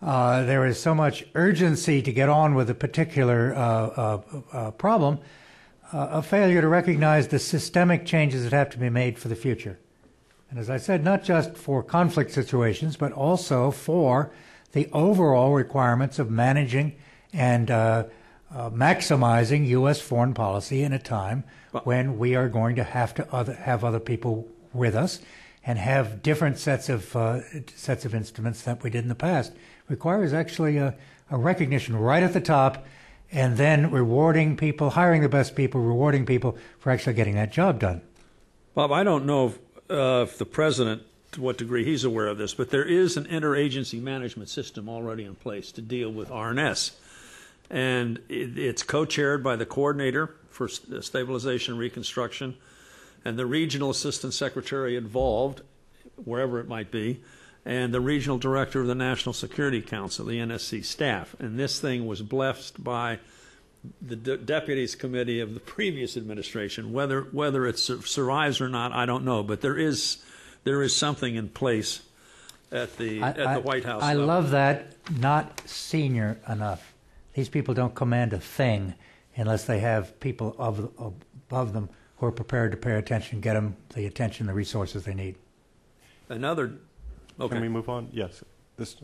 there is so much urgency to get on with a particular problem, a failure to recognize the systemic changes that have to be made for the future. And as I said, not just for conflict situations, but also for the overall requirements of managing and maximizing U.S. foreign policy in a time when we are going to have other people with us and have different sets of instruments that we did in the past. Requires actually a recognition right at the top, and then rewarding people, hiring the best people, rewarding people for actually getting that job done. Bob, I don't know if the President, to what degree he's aware of this, but there is an interagency management system already in place to deal with R&S. And it's co-chaired by the coordinator for Stabilization and Reconstruction and the regional assistant secretary involved, wherever it might be, and the regional director of the National Security Council, the NSC staff. And this thing was blessed by the deputies committee of the previous administration. Whether it survives or not, I don't know. But there is something in place at the White House I level. love that. Not senior enough. These people don't command a thing unless they have people above them who are prepared to pay attention, get them the attention, the resources they need. Another. Okay. Can we move on? Yes. This.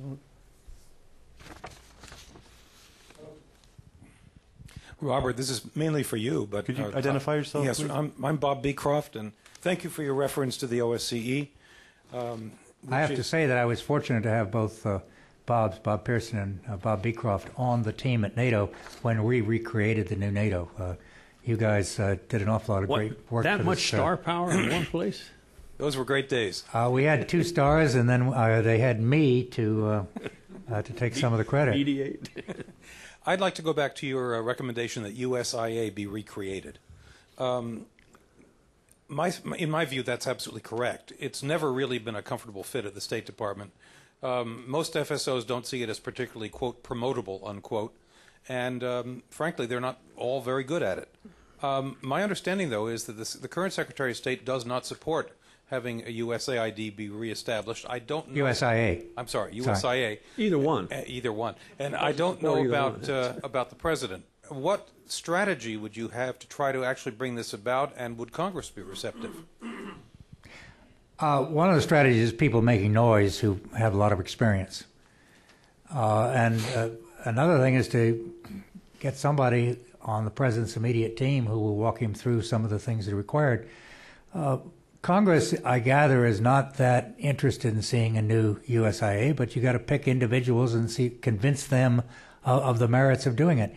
Robert, this is mainly for you, but could you identify yourself? Yes, please? I'm Bob Bcroft, and thank you for your reference to the OSCE. I have to say that I was fortunate to have both Bob Pearson and Bob Bcroft on the team at NATO when we recreated the new NATO. You guys did an awful lot of great work. That for much this, star power in one place? Those were great days. We had 2 stars, and then they had me to to take some of the credit. Mediate. I'd like to go back to your recommendation that USIA be recreated. In my view, that's absolutely correct. It's never really been a comfortable fit at the State Department. Most FSOs don't see it as particularly, quote, promotable, unquote, and frankly, they're not all very good at it. My understanding, though, is that the current Secretary of State does not support having a USAID be reestablished. I don't know. USIA. I'm sorry, USIA. Either one. Either one. And I don't know about the President. What strategy would you have to try to actually bring this about, and would Congress be receptive? One of the strategies is people making noise who have a lot of experience. And another thing is to get somebody on the President's immediate team who will walk him through some of the things that are required. Congress, I gather, is not that interested in seeing a new USIA, but you got to pick individuals and convince them of the merits of doing it.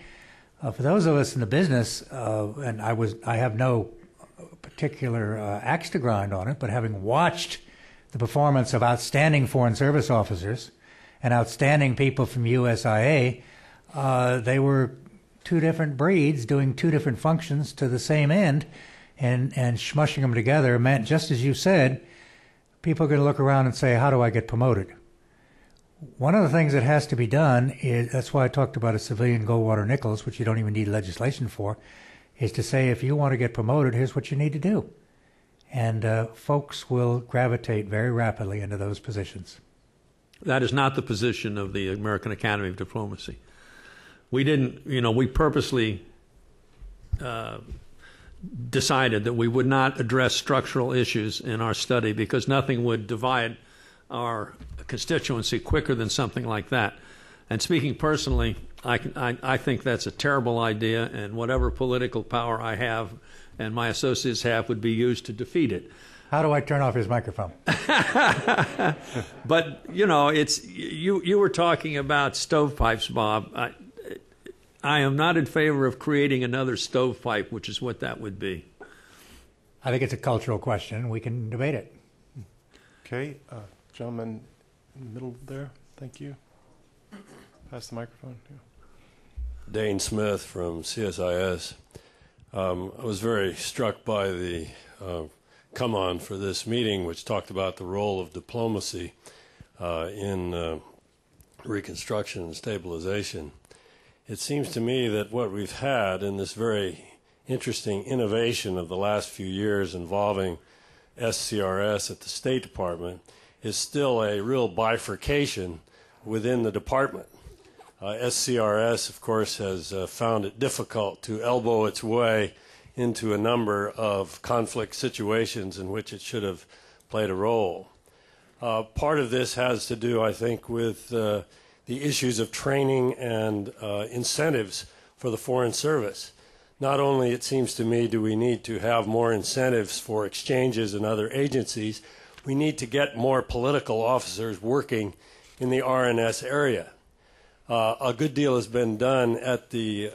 For those of us in the business, and I have no particular axe to grind on it, but having watched the performance of outstanding Foreign Service officers and outstanding people from USIA, they were two different breeds doing two different functions to the same end. And smushing them together meant, just as you said, people are going to look around and say, how do I get promoted? One of the things that has to be done is, that's why I talked about a civilian Goldwater Nichols, which you don't even need legislation for, is to say, if you want to get promoted, here's what you need to do. And folks will gravitate very rapidly into those positions. That is not the position of the American Academy of Diplomacy. We didn't, we purposely decided that we would not address structural issues in our study because nothing would divide our constituency quicker than something like that. And speaking personally, I think that's a terrible idea, and whatever political power I have and my associates have would be used to defeat it. How do I turn off his microphone? But, it's you were talking about stovepipes, Bob. I am not in favor of creating another stovepipe, which is what that would be. I think it's a cultural question. We can debate it. Okay. Gentleman in the middle there. Thank you. Pass the microphone. Yeah. Dane Smith from CSIS. I was very struck by the come-on for this meeting, which talked about the role of diplomacy in Reconstruction and Stabilization. It seems to me that what we've had in this very interesting innovation of the last few years involving SCRS at the State Department is still a real bifurcation within the department. SCRS, of course, has found it difficult to elbow its way into a number of conflict situations in which it should have played a role. Part of this has to do, I think, with the issues of training and incentives for the Foreign Service. Not only, it seems to me, do we need to have more incentives for exchanges in other agencies, we need to get more political officers working in the R&S area. A good deal has been done at the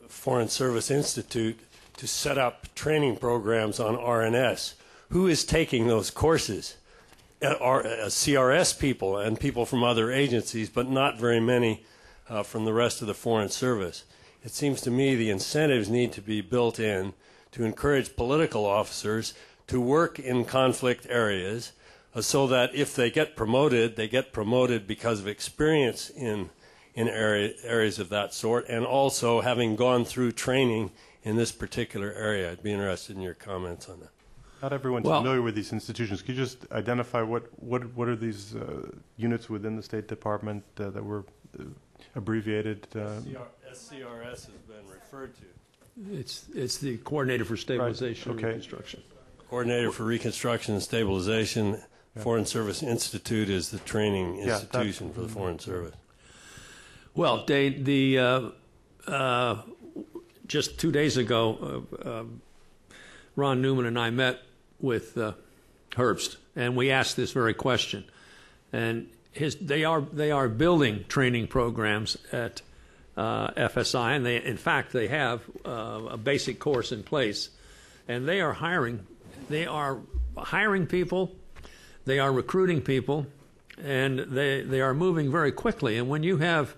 Foreign Service Institute to set up training programs on R&S. Who is taking those courses? CRS people and people from other agencies, but not very many from the rest of the Foreign Service. It seems to me the incentives need to be built in to encourage political officers to work in conflict areas so that if they get promoted because of experience in areas of that sort, and also having gone through training in this particular area. I'd be interested in your comments on that. Not everyone's familiar with these institutions. Could you just identify what are these units within the State Department that were abbreviated? SCRS has been referred to. It's the Coordinator for Stabilization and Reconstruction. Coordinator for Reconstruction and Stabilization. Yeah. Foreign Service Institute is the training institution for the Foreign Service. Well, Dave, just 2 days ago, Ron Newman and I met with Herbst, and we asked this very question. And they are building training programs at FSI, and in fact they have a basic course in place, and they are hiring people, they are recruiting people, and they are moving very quickly. And when you have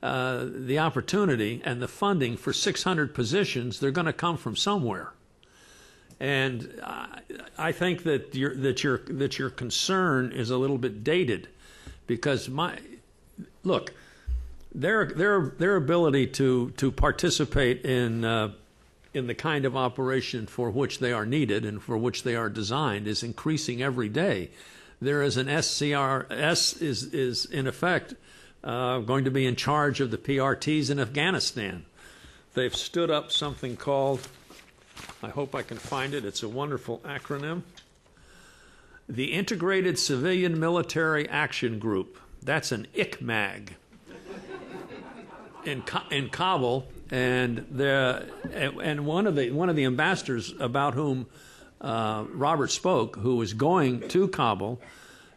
the opportunity and the funding for 600 positions, they're going to come from somewhere. And I think that your concern is a little bit dated, because their ability to participate in the kind of operation for which they are needed and for which they are designed is increasing every day. There is an SCRS is in effect going to be in charge of the PRTs in Afghanistan. They've stood up something called, I hope I can find it, it's a wonderful acronym, the Integrated Civilian Military Action Group. That's an ICMAG in Kabul, and one of the ambassadors about whom Robert spoke, who was going to Kabul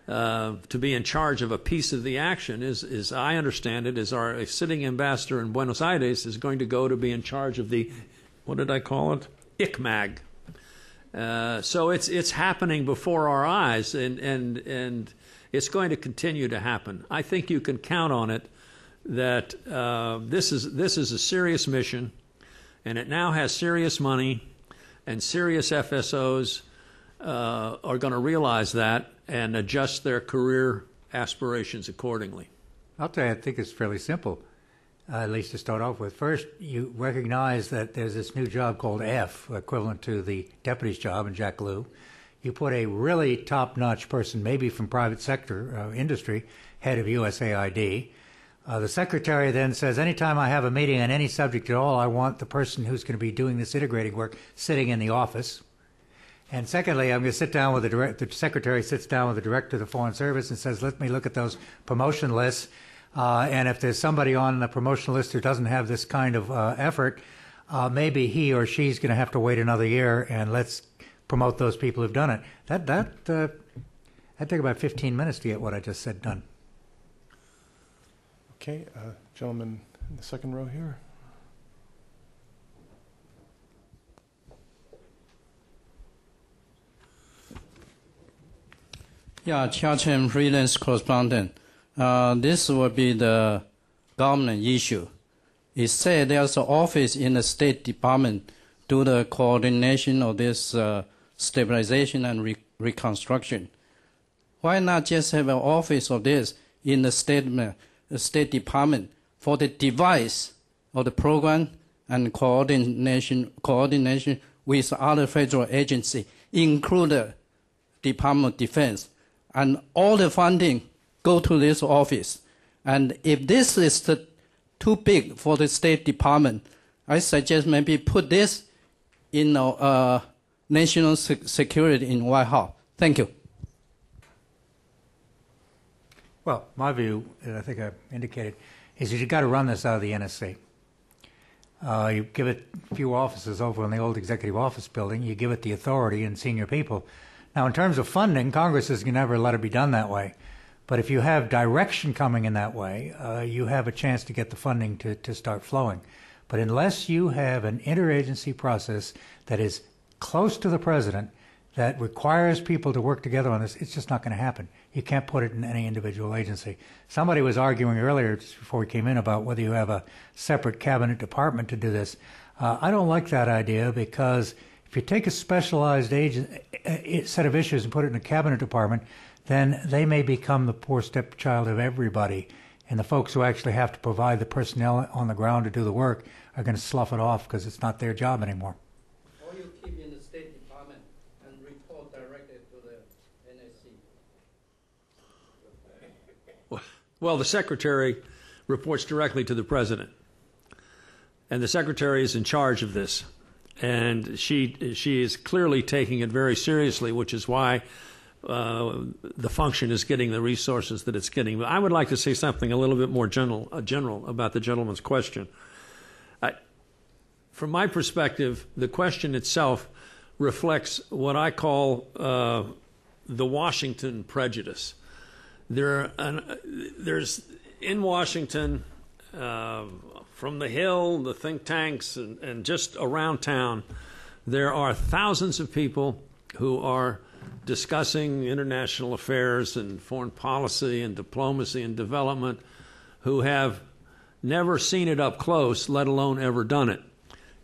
to be in charge of a piece of the action, is I understand it, is our sitting ambassador in Buenos Aires is going to go to be in charge of the, what did I call it? ICMAG. So it's happening before our eyes, and it's going to continue to happen. I think you can count on it that this is a serious mission, and it now has serious money, and serious FSOs are going to realize that and adjust their career aspirations accordingly. I'll tell you, I think it's fairly simple, at least to start off with. First, you recognize that there's this new job called F, equivalent to the deputy's job in Jack Lew. You put a really top-notch person, maybe from private sector industry, head of USAID. The secretary then says, anytime I have a meeting on any subject at all, I want the person who's going to be doing this integrating work sitting in the office. And secondly, I'm going to sit down with the secretary sits down with the director of the Foreign Service and says, let me look at those promotion lists. And if there's somebody on the promotion list who doesn't have this kind of effort, maybe he or she's going to have to wait another year, and let's promote those people who've done it. That'd take about 15 minutes to get what I just said done. Okay, gentleman in the second row here. Yeah, Chairman, freelance correspondent. This will be the government issue. It said there's an office in the State Department do the coordination of this stabilization and reconstruction. Why not just have an office of this in the State Department for the device of the program and coordination with other federal agencies, include the Department of Defense, and all the funding go to this office. And if this is too big for the State Department, I suggest maybe put this in national security in White House. Thank you. Well, my view, and I think I indicated, is that you've got to run this out of the NSC. You give it a few offices over in the old executive office building. You give it the authority and senior people. Now, in terms of funding, Congress is going to never let it be done that way. But if you have direction coming in that way, you have a chance to get the funding to start flowing. But unless you have an interagency process that is close to the president, that requires people to work together on this, it's just not going to happen. You can't put it in any individual agency. Somebody was arguing earlier, just before we came in, about whether you have a separate cabinet department to do this. I don't like that idea, because if you take a specialized set of issues and put it in a cabinet department, then they may become the poor stepchild of everybody. And the folks who actually have to provide the personnel on the ground to do the work are going to slough it off because it's not their job anymore. Or you keep in the State Department and report directly to the NSC. Well, the Secretary reports directly to the President. And the Secretary is in charge of this. And she is clearly taking it very seriously, which is why the function is getting the resources that it's getting. But I would like to say something a little bit more general about the gentleman's question. From my perspective, the question itself reflects what I call the Washington prejudice. There's in Washington, from the Hill, the think tanks, and just around town, there are thousands of people who are discussing international affairs and foreign policy and diplomacy and development who have never seen it up close, let alone ever done it.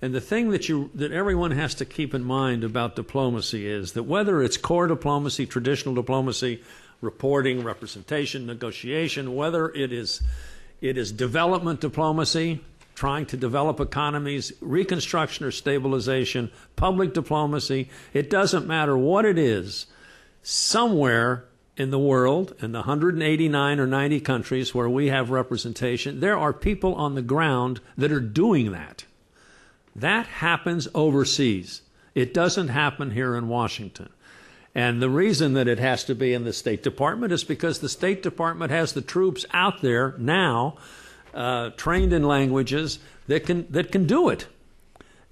And the thing that everyone has to keep in mind about diplomacy is that whether it's core diplomacy, traditional diplomacy, reporting, representation, negotiation, whether it is development diplomacy, trying to develop economies, reconstruction or stabilization, public diplomacy, it doesn't matter what it is, somewhere in the world, in the 189 or 90 countries where we have representation, there are people on the ground that are doing that. That happens overseas. It doesn't happen here in Washington. And the reason that it has to be in the State Department is because the State Department has the troops out there now, trained in languages that can do it.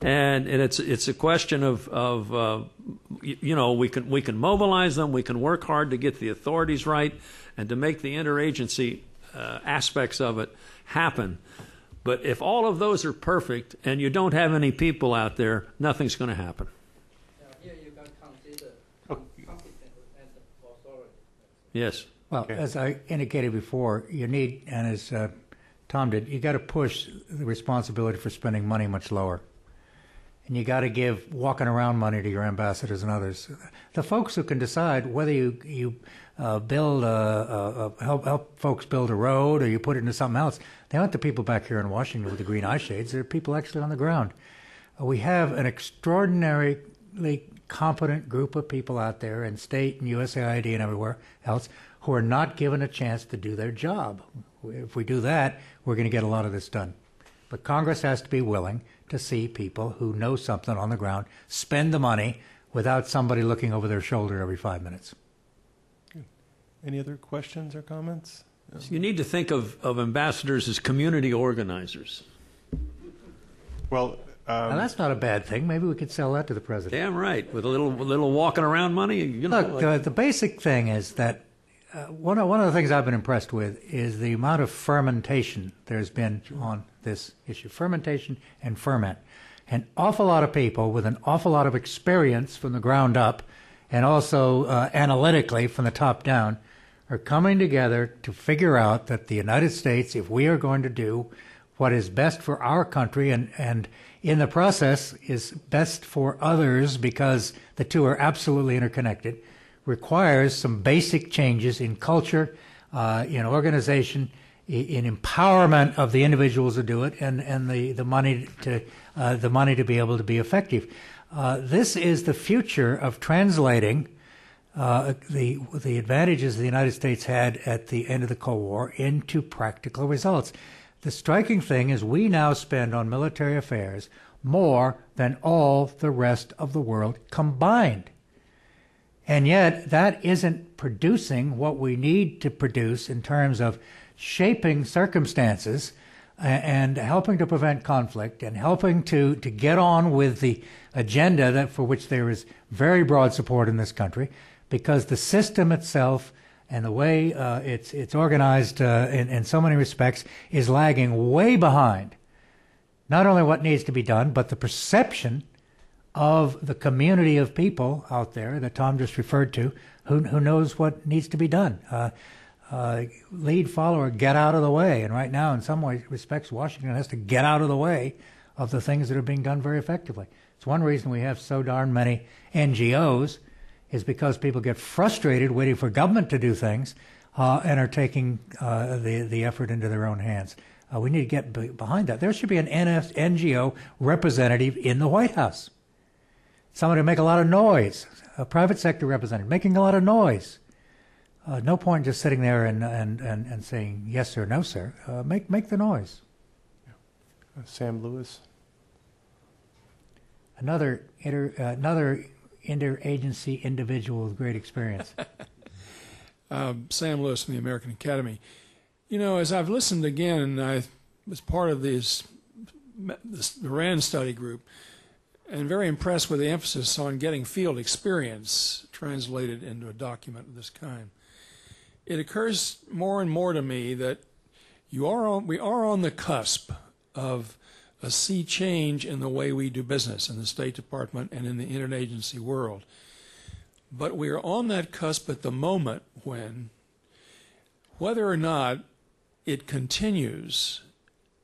And it's a question of we can mobilize them, we can work hard to get the authorities right, and to make the interagency aspects of it happen. But if all of those are perfect and you don't have any people out there, nothing's going to happen. Here you can consider competent and authority. Yes. Well, Okay. as I indicated before, you need, and as Tom did, you got to push the responsibility for spending money much lower. And you got to give walking around money to your ambassadors and others. The folks who can decide whether you build help folks build a road or you put it into something else, they aren't the people back here in Washington with the green eye shades. They're people actually on the ground. We have an extraordinarily competent group of people out there in state and USAID and everywhere else who are not given a chance to do their job. If we do that, we're going to get a lot of this done. But Congress has to be willing to see people who know something on the ground spend the money without somebody looking over their shoulder every 5 minutes. Any other questions or comments? You need to think of ambassadors as community organizers. Well, Now, that's not a bad thing. Maybe we could sell that to the president. Damn right. With a little walking around money. Look, the basic thing is that one of the things I've been impressed with is the amount of fermentation there's been on this issue. Fermentation and ferment. An awful lot of people with an awful lot of experience from the ground up and also analytically from the top down are coming together to figure out that the United States, if we are going to do what is best for our country and in the process is best for others because the two are absolutely interconnected, requires some basic changes in culture, in organization, in empowerment of the individuals who do it, and the money to be able to be effective. This is the future of translating the advantages the United States had at the end of the Cold War into practical results. The striking thing is we now spend on military affairs more than all the rest of the world combined. And yet that isn't producing what we need to produce in terms of shaping circumstances and helping to prevent conflict and helping to get on with the agenda for which there is very broad support in this country, because the system itself and the way it's organized in so many respects is lagging way behind not only what needs to be done, but the perception of the community of people out there that Tom just referred to who knows what needs to be done. Lead, follower, get out of the way. And right now, in some respects, Washington has to get out of the way of the things that are being done very effectively. It's one reason we have so darn many NGOs is because people get frustrated waiting for government to do things and are taking the effort into their own hands. We need to get behind that. There should be an NGO representative in the White House. Somebody to make a lot of noise, a private sector representative making a lot of noise. No point just sitting there and saying yes sir, no sir. Make the noise. Sam Lewis. Another interagency individual with great experience. Sam Lewis from the American Academy. You know, as I've listened again, and I was part of the RAND study group, and very impressed with the emphasis on getting field experience translated into a document of this kind. It occurs more and more to me that we are on the cusp of a sea change in the way we do business in the State Department and in the interagency world. But we are on that cusp at the moment when, whether or not it continues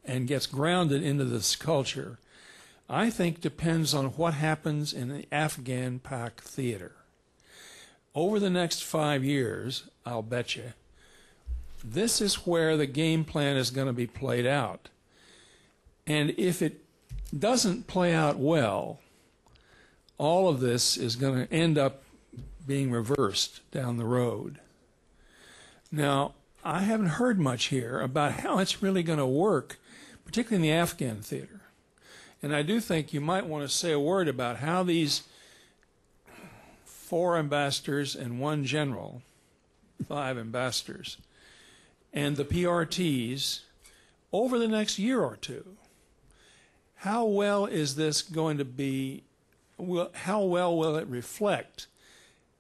and gets grounded into this culture, I think depends on what happens in the Afghan-Pak theater. Over the next 5 years, I'll bet you, this is where the game plan is going to be played out. And if it doesn't play out well, all of this is going to end up being reversed down the road. Now, I haven't heard much here about how it's really going to work, particularly in the Afghan theater. And I do think you might want to say a word about how these 4 ambassadors and 1 general, 5 ambassadors, and the PRTs over the next year or two, how well is this going to be, how well will it reflect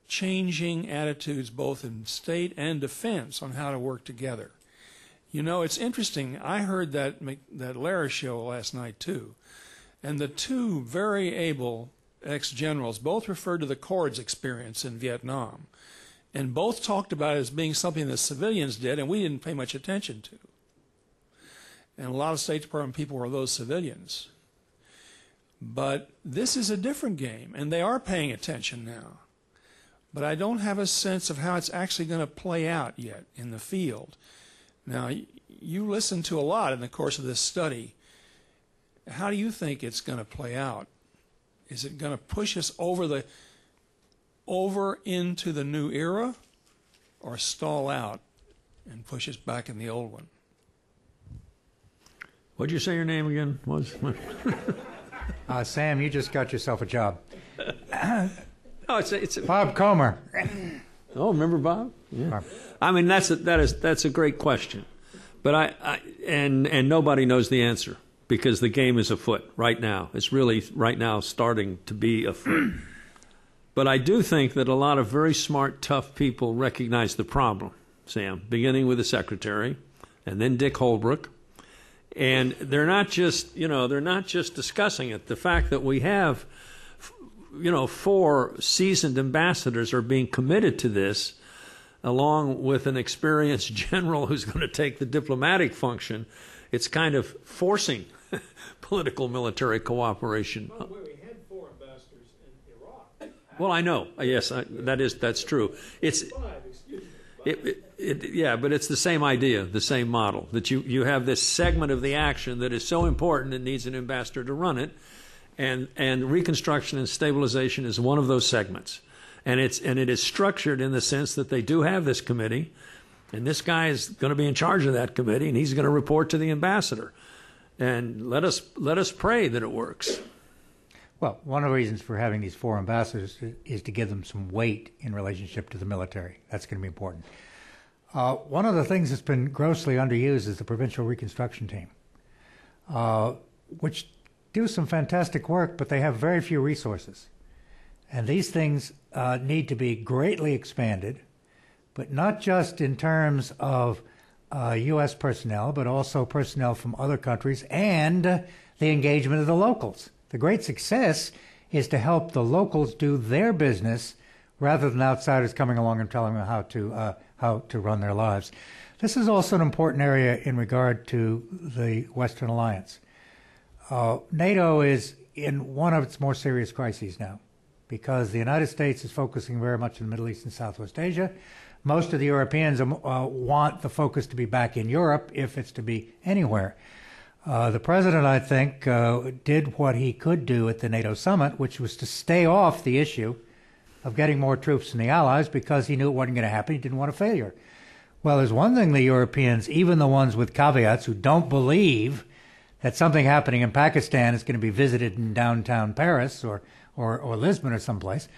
changing attitudes both in state and defense on how to work together? You know, it's interesting. I heard that Lara show last night too, and the 2 very able ex-generals both referred to the Corps' experience in Vietnam, and both talked about it as being something that civilians did and we didn't pay much attention to. And a lot of State Department people were those civilians. But this is a different game, and they are paying attention now. But I don't have a sense of how it's actually going to play out yet in the field. Now, you listened to a lot in the course of this study. How do you think it's going to play out? Is it going to push us over into the new era, or stall out and push us back in the old one? What did you say your name again was? Sam, you just got yourself a job. Oh, it's Bob Comer. Oh, remember Bob? Yeah. Bob. I mean, that's a great question, but and nobody knows the answer because the game is afoot right now. It's really right now starting to be afoot. But I do think that a lot of very smart, tough people recognize the problem, Sam, beginning with the Secretary, and then Dick Holbrooke. And they're not just discussing it. The fact that we have, 4 seasoned ambassadors are being committed to this, along with an experienced general who's going to take the diplomatic function, it's kind of forcing political military cooperation. By the way, we had 4 ambassadors in Iraq. Well, I know. Yes, that's true. It's 5, excuse me. Yeah, but it's the same idea, the same model, that you have this segment of the action that is so important it needs an ambassador to run it, and Reconstruction and Stabilization is one of those segments. And it is structured in the sense that they do have this committee, and this guy is going to be in charge of that committee, and he's going to report to the ambassador. And let us pray that it works. Well, one of the reasons for having these 4 ambassadors is to give them some weight in relationship to the military. That's going to be important. One of the things that's been grossly underused is the Provincial Reconstruction Team, which do some fantastic work, but they have very few resources. And these things need to be greatly expanded, but not just in terms of U.S. personnel, but also personnel from other countries and the engagement of the locals. The great success is to help the locals do their business rather than outsiders coming along and telling them how to run their lives. This is also an important area in regard to the Western Alliance. NATO is in one of its more serious crises now because the United States is focusing very much in the Middle East and Southwest Asia. Most of the Europeans want the focus to be back in Europe if it's to be anywhere. The president, I think, did what he could do at the NATO summit, which was to stay off the issue of getting more troops from the Allies because he knew it wasn't going to happen. He didn't want a failure. Well, there's one thing the Europeans, even the ones with caveats who don't believe that something happening in Pakistan is going to be visited in downtown Paris or Lisbon or someplace,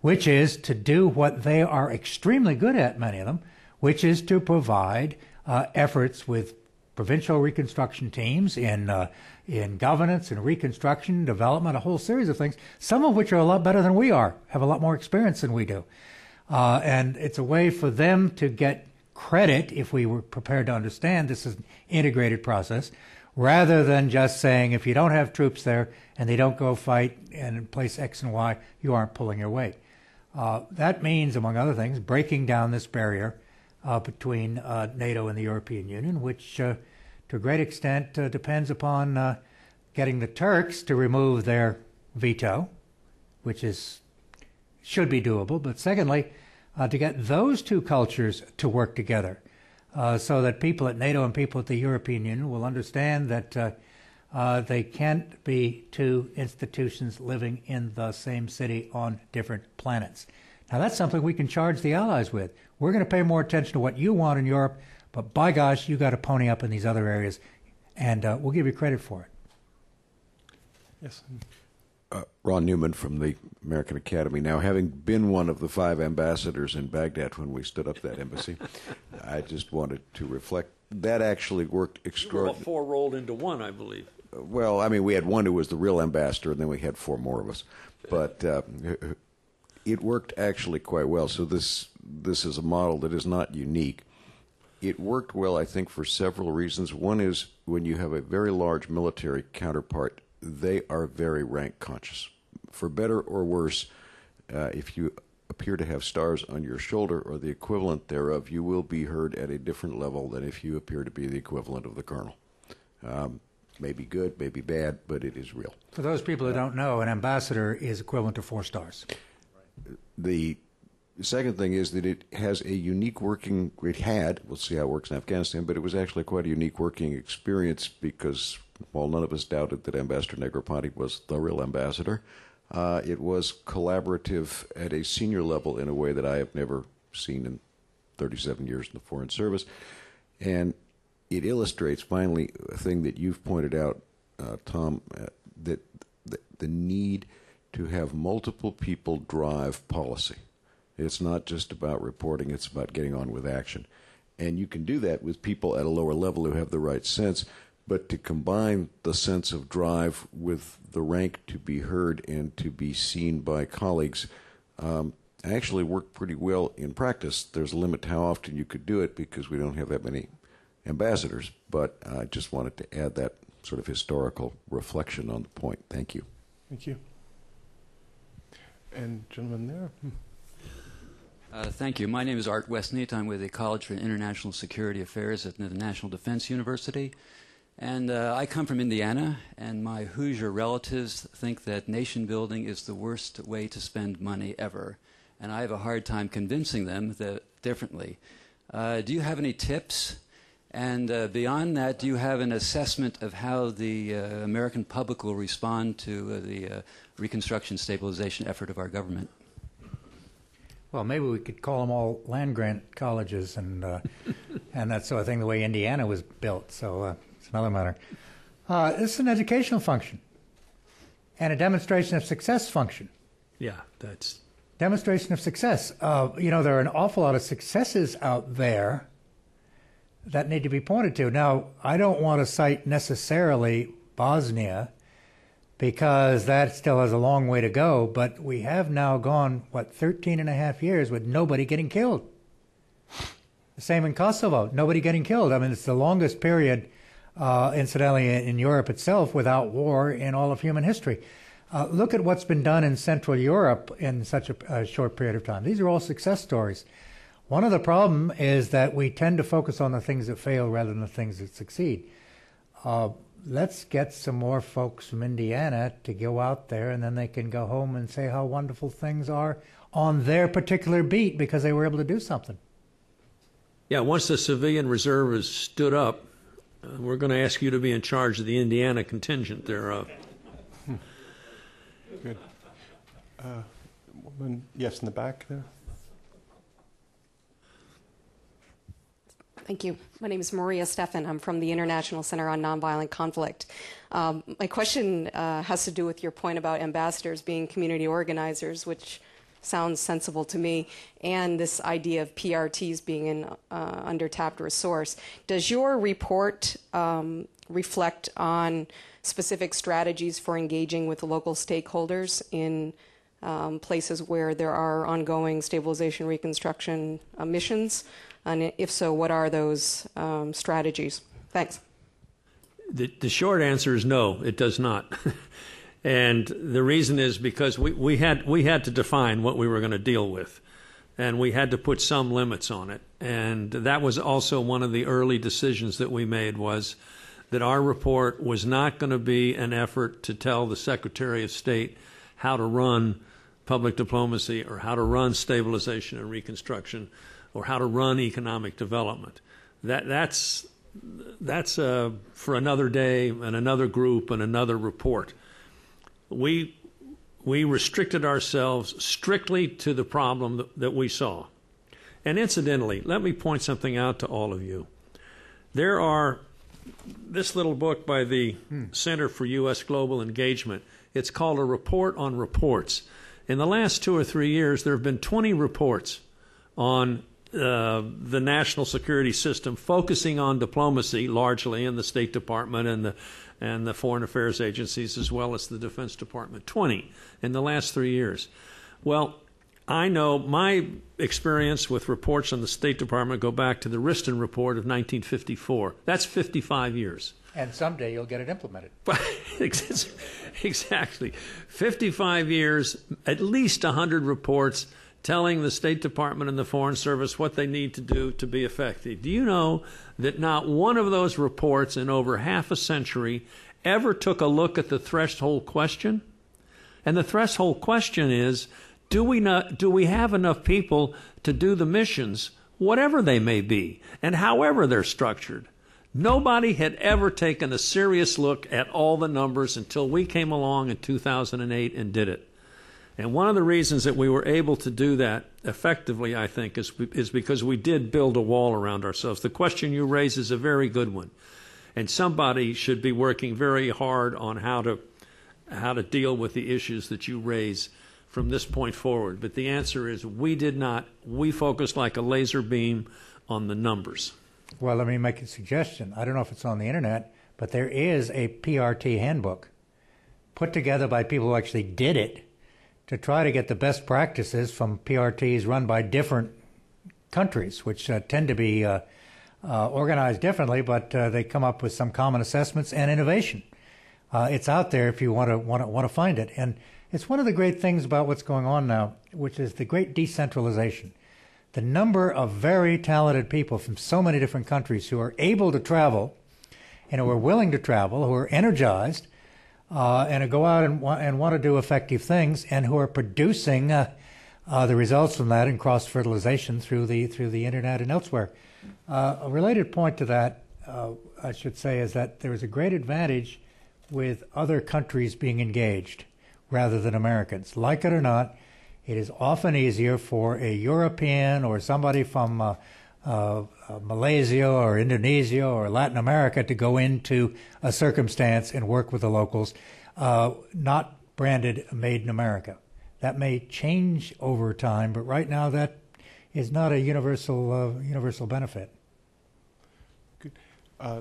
which is to do what they are extremely good at, many of them, which is to provide efforts with provincial reconstruction teams in governance and reconstruction, development, a whole series of things, some of which are a lot better than we are, have a lot more experience than we do. And it's a way for them to get credit, if we were prepared to understand this is an integrated process, rather than just saying if you don't have troops there and they don't go fight in place X and Y, you aren't pulling your weight. That means, among other things, breaking down this barrier between NATO and the European Union, which to a great extent depends upon getting the Turks to remove their veto, which should be doable, but secondly, to get those two cultures to work together so that people at NATO and people at the European Union will understand that they can't be two institutions living in the same city on different planets. Now, that's something we can charge the Allies with. We're going to pay more attention to what you want in Europe, but by gosh, you got to pony up in these other areas, and we'll give you credit for it. Yes. Ron Newman from the American Academy. Now, having been one of the 5 ambassadors in Baghdad when we stood up that embassy, I just wanted to reflect. That actually worked extraordinarily. 4 rolled into 1, I believe. Well, I mean, we had one who was the real ambassador, and then we had 4 more of us. But it worked actually quite well. So this is a model that is not unique. It worked well, I think, for several reasons. One is when you have a very large military counterpart, they are very rank conscious. For better or worse, if you appear to have stars on your shoulder or the equivalent thereof, you will be heard at a different level than if you appear to be the equivalent of the colonel. Maybe good, maybe bad, but it is real. For those people who don't know, an ambassador is equivalent to 4 stars. The second thing is that it has a unique working, it had, we'll see how it works in Afghanistan, but it was actually quite a unique working experience because while none of us doubted that Ambassador Negroponte was the real ambassador, it was collaborative at a senior level in a way that I have never seen in 37 years in the Foreign Service. And it illustrates, finally, a thing that you've pointed out, Tom, that the need to have multiple people drive policy. It's not just about reporting, it's about getting on with action. And you can do that with people at a lower level who have the right sense, but to combine the sense of drive with the rank to be heard and to be seen by colleagues actually worked pretty well in practice. There's a limit to how often you could do it because we don't have that many ambassadors, but I just wanted to add that sort of historical reflection on the point. Thank you. Thank you. And gentleman there. Thank you. My name is Art Westneat. I'm with the College for International Security Affairs at the National Defense University. And I come from Indiana, and my Hoosier relatives think that nation building is the worst way to spend money ever. And I have a hard time convincing them that differently. Do you have any tips? And beyond that, do you have an assessment of how the American public will respond to the Reconstruction stabilization effort of our government? Well, maybe we could call them all land-grant colleges and that sort of thing, the way Indiana was built. So it's another matter. This is an educational function and a demonstration of success function. Yeah, that's... Demonstration of success. You know, there are an awful lot of successes out there that need to be pointed to. Now, I don't want to cite necessarily Bosnia because that still has a long way to go, but we have now gone, 13 and a half years with nobody getting killed. The same in Kosovo, nobody getting killed. I mean, it's the longest period, incidentally, in Europe itself without war in all of human history. Look at what's been done in Central Europe in such a short period of time. These are all success stories. One of the problems is that we tend to focus on the things that fail rather than the things that succeed. Let's get some more folks from Indiana to go out there, and then they can go home and say how wonderful things are on their particular beat because they were able to do something. Yeah, once the civilian reserve is stood up, we're going to ask you to be in charge of the Indiana contingent thereof. Good. Woman, yes, in the back there. Thank you. My name is Maria Steffen. I'm from the International Center on Nonviolent Conflict. My question has to do with your point about ambassadors being community organizers, which sounds sensible to me, and this idea of PRTs being an under-tapped resource. Does your report reflect on specific strategies for engaging with local stakeholders in places where there are ongoing stabilization reconstruction missions? And if so, what are those strategies? Thanks. The short answer is no, it does not. And the reason is because we had to define what we were going to deal with, and we had to put some limits on it. And that was also one of the early decisions that we made, was that our report was not going to be an effort to tell the Secretary of State how to run public diplomacy or how to run stabilization and reconstruction or how to run economic development. That's for another day and another group and another report. We restricted ourselves strictly to the problem that we saw. And incidentally, let me point something out to all of you. There are this little book by the Center for U.S. Global Engagement. It's called A Report on Reports. In the last 2 or 3 years, there have been 20 reports on the national security system, focusing on diplomacy largely in the State Department and the foreign affairs agencies, as well as the Defense Department. 20 in the last 3 years. Well, I know my experience with reports on the State Department go back to the Riston Report of 1954. That's 55 years. And someday you'll get it implemented. Exactly. 55 years, at least 100 reports telling the State Department and the Foreign Service what they need to do to be effective. Do you know that not one of those reports in over half a century ever took a look at the threshold question? And the threshold question is, do we have enough people to do the missions, whatever they may be, and however they're structured? Nobody had ever taken a serious look at all the numbers until we came along in 2008 and did it. And one of the reasons that we were able to do that effectively, I think, is because we did build a wall around ourselves. The question you raise is a very good one. And somebody should be working very hard on how to deal with the issues that you raise from this point forward. But the answer is we did not. We focused like a laser beam on the numbers. Well, let me make a suggestion. I don't know if it's on the internet, but there is a PRT handbook put together by people who actually did it to try to get the best practices from PRTs run by different countries, which tend to be organized differently, but they come up with some common assessments and innovation. It's out there if you want to find it. And it's one of the great things about what's going on now, which is the great decentralization. The number of very talented people from so many different countries who are able to travel and who are willing to travel, who are energized, and who go out and want to do effective things, and who are producing the results from that in cross-fertilization through the internet and elsewhere. A related point to that, I should say, is that there is a great advantage with other countries being engaged rather than Americans. Like it or not, it is often easier for a European or somebody from Malaysia or Indonesia or Latin America to go into a circumstance and work with the locals, not branded Made in America. That may change over time, but right now that is not a universal benefit. Good.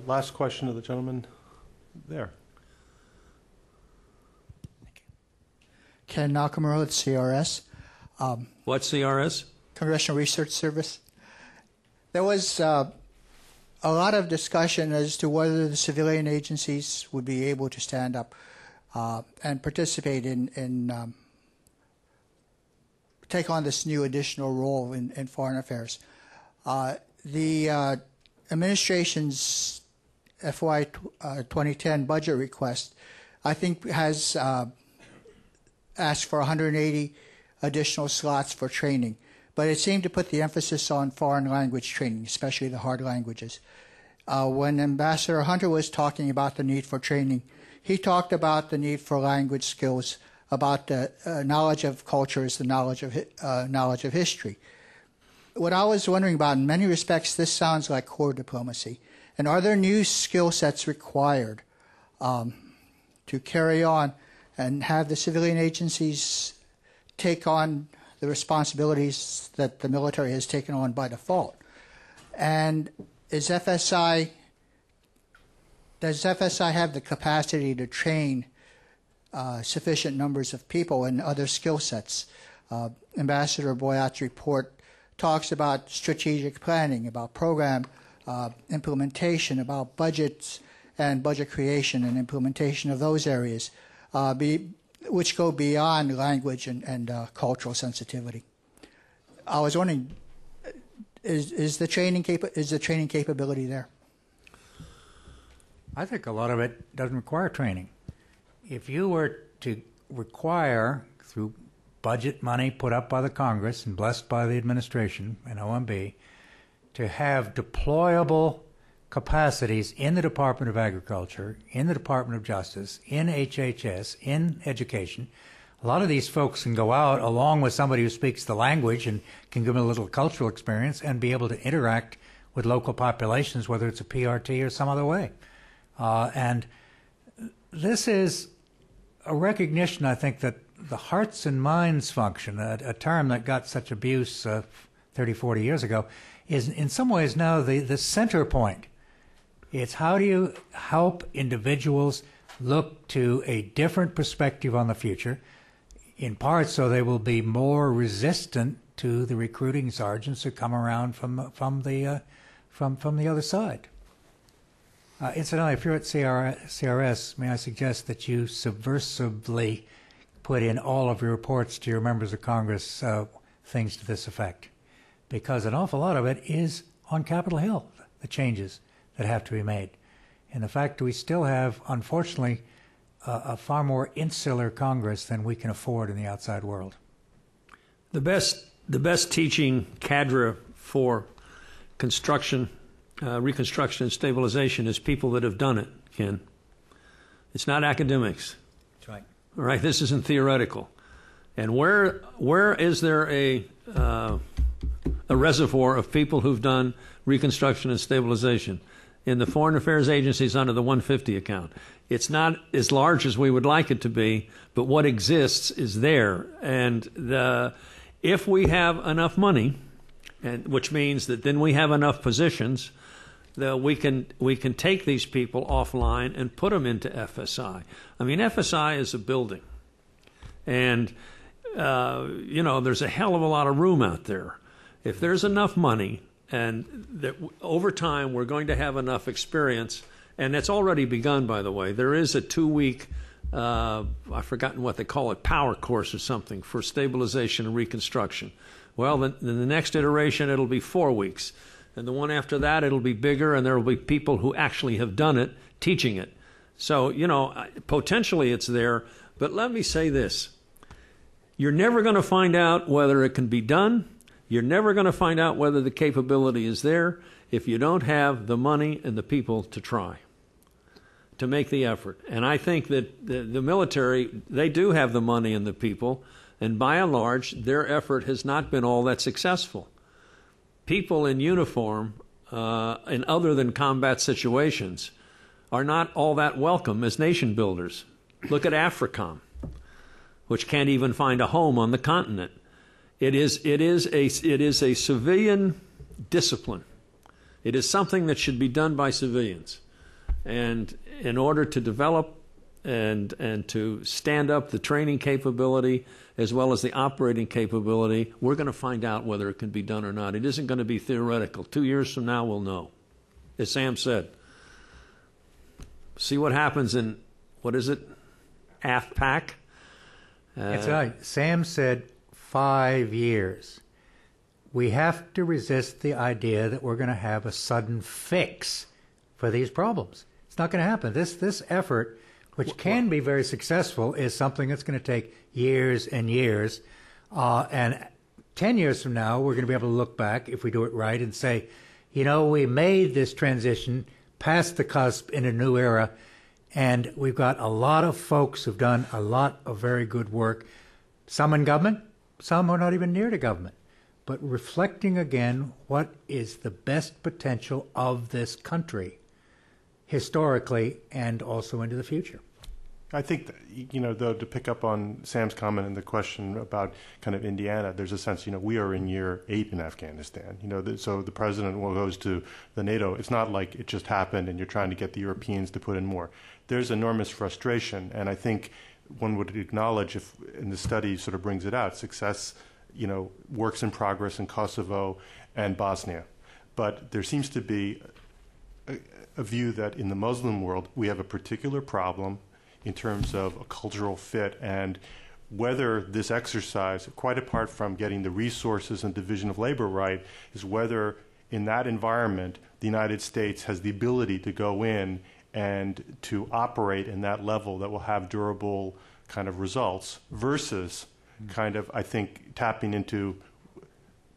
Last question to the gentleman there. Ken Nakamura at CRS. What's CRS? Congressional Research Service. There was a lot of discussion as to whether the civilian agencies would be able to stand up and participate in take on this new additional role in foreign affairs. The administration's FY 2010 budget request, I think, has asked for 180 additional slots for training, but it seemed to put the emphasis on foreign language training, especially the hard languages. When Ambassador Hunter was talking about the need for training, he talked about the need for language skills, about the knowledge of cultures, the knowledge of history. What I was wondering about, in many respects, this sounds like core diplomacy. And are there new skill sets required to carry on and have the civilian agencies take on the responsibilities that the military has taken on by default? And does FSI have the capacity to train sufficient numbers of people and other skill sets? Ambassador Boyat's report talks about strategic planning, about program implementation, about budgets and budget creation and implementation of those areas. which go beyond language and cultural sensitivity. I was wondering, is the training capability there? I think a lot of it doesn't require training. If you were to require, through budget money put up by the Congress and blessed by the administration and OMB, to have deployable capacities in the Department of Agriculture, in the Department of Justice, in HHS, in education, a lot of these folks can go out along with somebody who speaks the language and can give them a little cultural experience and be able to interact with local populations, whether it's a PRT or some other way. And this is a recognition, I think, that the hearts and minds function, a term that got such abuse 30, 40 years ago, is in some ways now the center point. It's how do you help individuals look to a different perspective on the future, in part so they will be more resistant to the recruiting sergeants who come around from the other side. Incidentally, if you're at CRS, may I suggest that you subversively put in all of your reports to your members of Congress things to this effect, because an awful lot of it is on Capitol Hill, the changes that have to be made. And the fact that we still have, unfortunately, a far more insular Congress than we can afford in the outside world. The best teaching cadre for construction, reconstruction, and stabilization is people that have done it, Ken. It's not academics. That's right. All right, this isn't theoretical. And where is there a reservoir of people who've done reconstruction and stabilization? In the foreign affairs agencies under the 150 account. It's not as large as we would like it to be, but what exists is there. And if we have enough money, and which means that then we have enough positions, that we can take these people offline and put them into FSI. I mean, FSI is a building, and there's a hell of a lot of room out there. If there's enough money, and that over time we're going to have enough experience, and it's already begun, by the way. There is a 2-week, I've forgotten what they call it, power course or something for stabilization and reconstruction. Well, then the next iteration it'll be 4 weeks, and the one after that it'll be bigger, and there will be people who actually have done it teaching it. So, potentially it's there, but let me say this. You're never going to find out whether it can be done. You're never going to find out whether the capability is there if you don't have the money and the people to try, to make the effort. And I think that the military, they do have the money and the people, and by and large, their effort has not been all that successful. People in uniform, in other than combat situations, are not all that welcome as nation builders. Look at AFRICOM, which can't even find a home on the continent. It is a civilian discipline. It is something that should be done by civilians. And in order to develop and to stand up the training capability as well as the operating capability, we're going to find out whether it can be done or not. It isn't going to be theoretical. 2 years from now, we'll know. As Sam said, see what happens in, what is it, AFPAC? That's right. Sam said 5 years. We have to resist the idea that we're going to have a sudden fix for these problems. It's not going to happen. This effort, which can be very successful, is something that's going to take years and years. And 10 years from now, we're going to be able to look back, if we do it right, and say, we made this transition past the cusp in a new era, and we've got a lot of folks who've done a lot of very good work, some in government, some are not even near to government, but reflecting again what is the best potential of this country historically and also into the future. I think, though, to pick up on Sam's comment and the question about kind of Indiana, there's a sense, we are in year 8 in Afghanistan. So the president goes to the NATO. It's not like it just happened and you're trying to get the Europeans to put in more. There's enormous frustration, and I think one would acknowledge, if in the study sort of brings it out, success, works in progress in Kosovo and Bosnia. But there seems to be a view that in the Muslim world we have a particular problem in terms of a cultural fit, and whether this exercise, quite apart from getting the resources and division of labor right, is whether in that environment the United States has the ability to go in and to operate in that level that will have durable kind of results versus kind of, I think, tapping into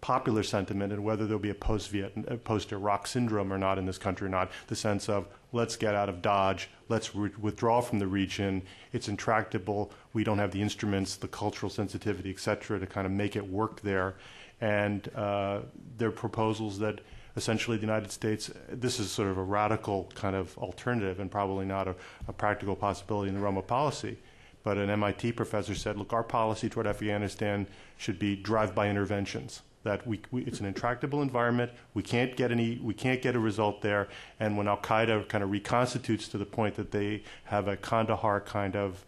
popular sentiment and whether there'll be a post-Iraq syndrome or not in this country or not, the sense of let's get out of Dodge, let's withdraw from the region, it's intractable, we don't have the instruments, the cultural sensitivity, et cetera, to kind of make it work there. And there are proposals that essentially the United States, this is sort of a radical kind of alternative and probably not a practical possibility in the realm of policy. But an MIT professor said, look, our policy toward Afghanistan should be drive-by interventions. That it's an intractable environment. We can't get a result there. And when Al Qaeda kind of reconstitutes to the point that they have a Kandahar kind of,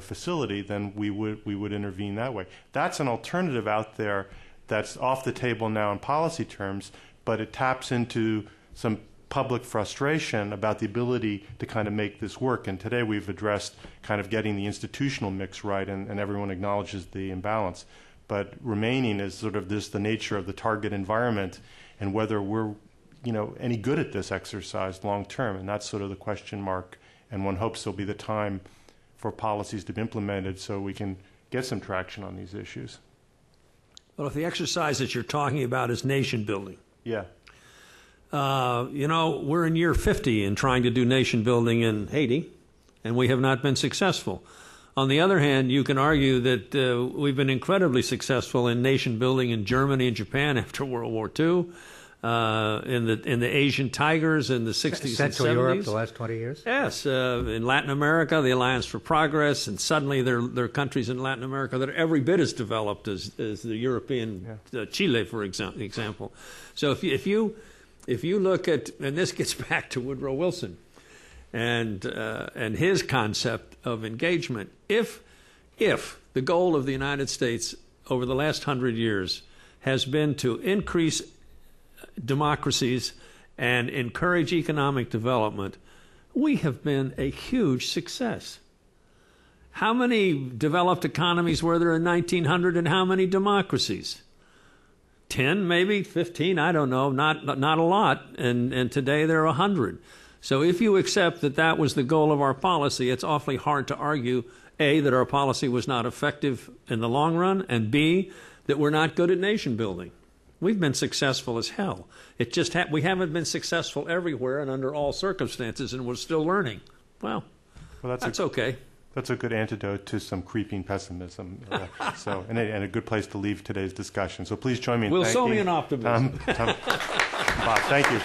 facility, then we would intervene that way. That's an alternative out there that's off the table now in policy terms, but it taps into some public frustration about the ability to kind of make this work. And today we've addressed kind of getting the institutional mix right, and everyone acknowledges the imbalance. But remaining is sort of the nature of the target environment and whether we're, any good at this exercise long term. And that's sort of the question mark. And one hopes there'll be the time for policies to be implemented so we can get some traction on these issues. Well, if the exercise that you're talking about is nation building. Yeah. We're in year 50 in trying to do nation building in Haiti, and we have not been successful. On the other hand, you can argue that we've been incredibly successful in nation building in Germany and Japan after World War II, in the Asian Tigers in the 60s and 70s. Central Europe, the last 20 years? Yes. In Latin America, the Alliance for Progress, and suddenly there are countries in Latin America that are every bit as developed as the European, Chile, for example. So if you look at, and this gets back to Woodrow Wilson and his concept of engagement, if the goal of the United States over the last 100 years has been to increase democracies and encourage economic development, we have been a huge success. How many developed economies were there in 1900 and how many democracies? 10, maybe 15, I don't know, not a lot, and today there are 100. So if you accept that that was the goal of our policy, it's awfully hard to argue, A, that our policy was not effective in the long run, and B, that we're not good at nation building. We've been successful as hell. It just we haven't been successful everywhere and under all circumstances, and we're still learning. Well that's okay. That's a good antidote to some creeping pessimism. And a good place to leave today's discussion. So please join me in thanking... Wilsonian optimism. Bob, thank you.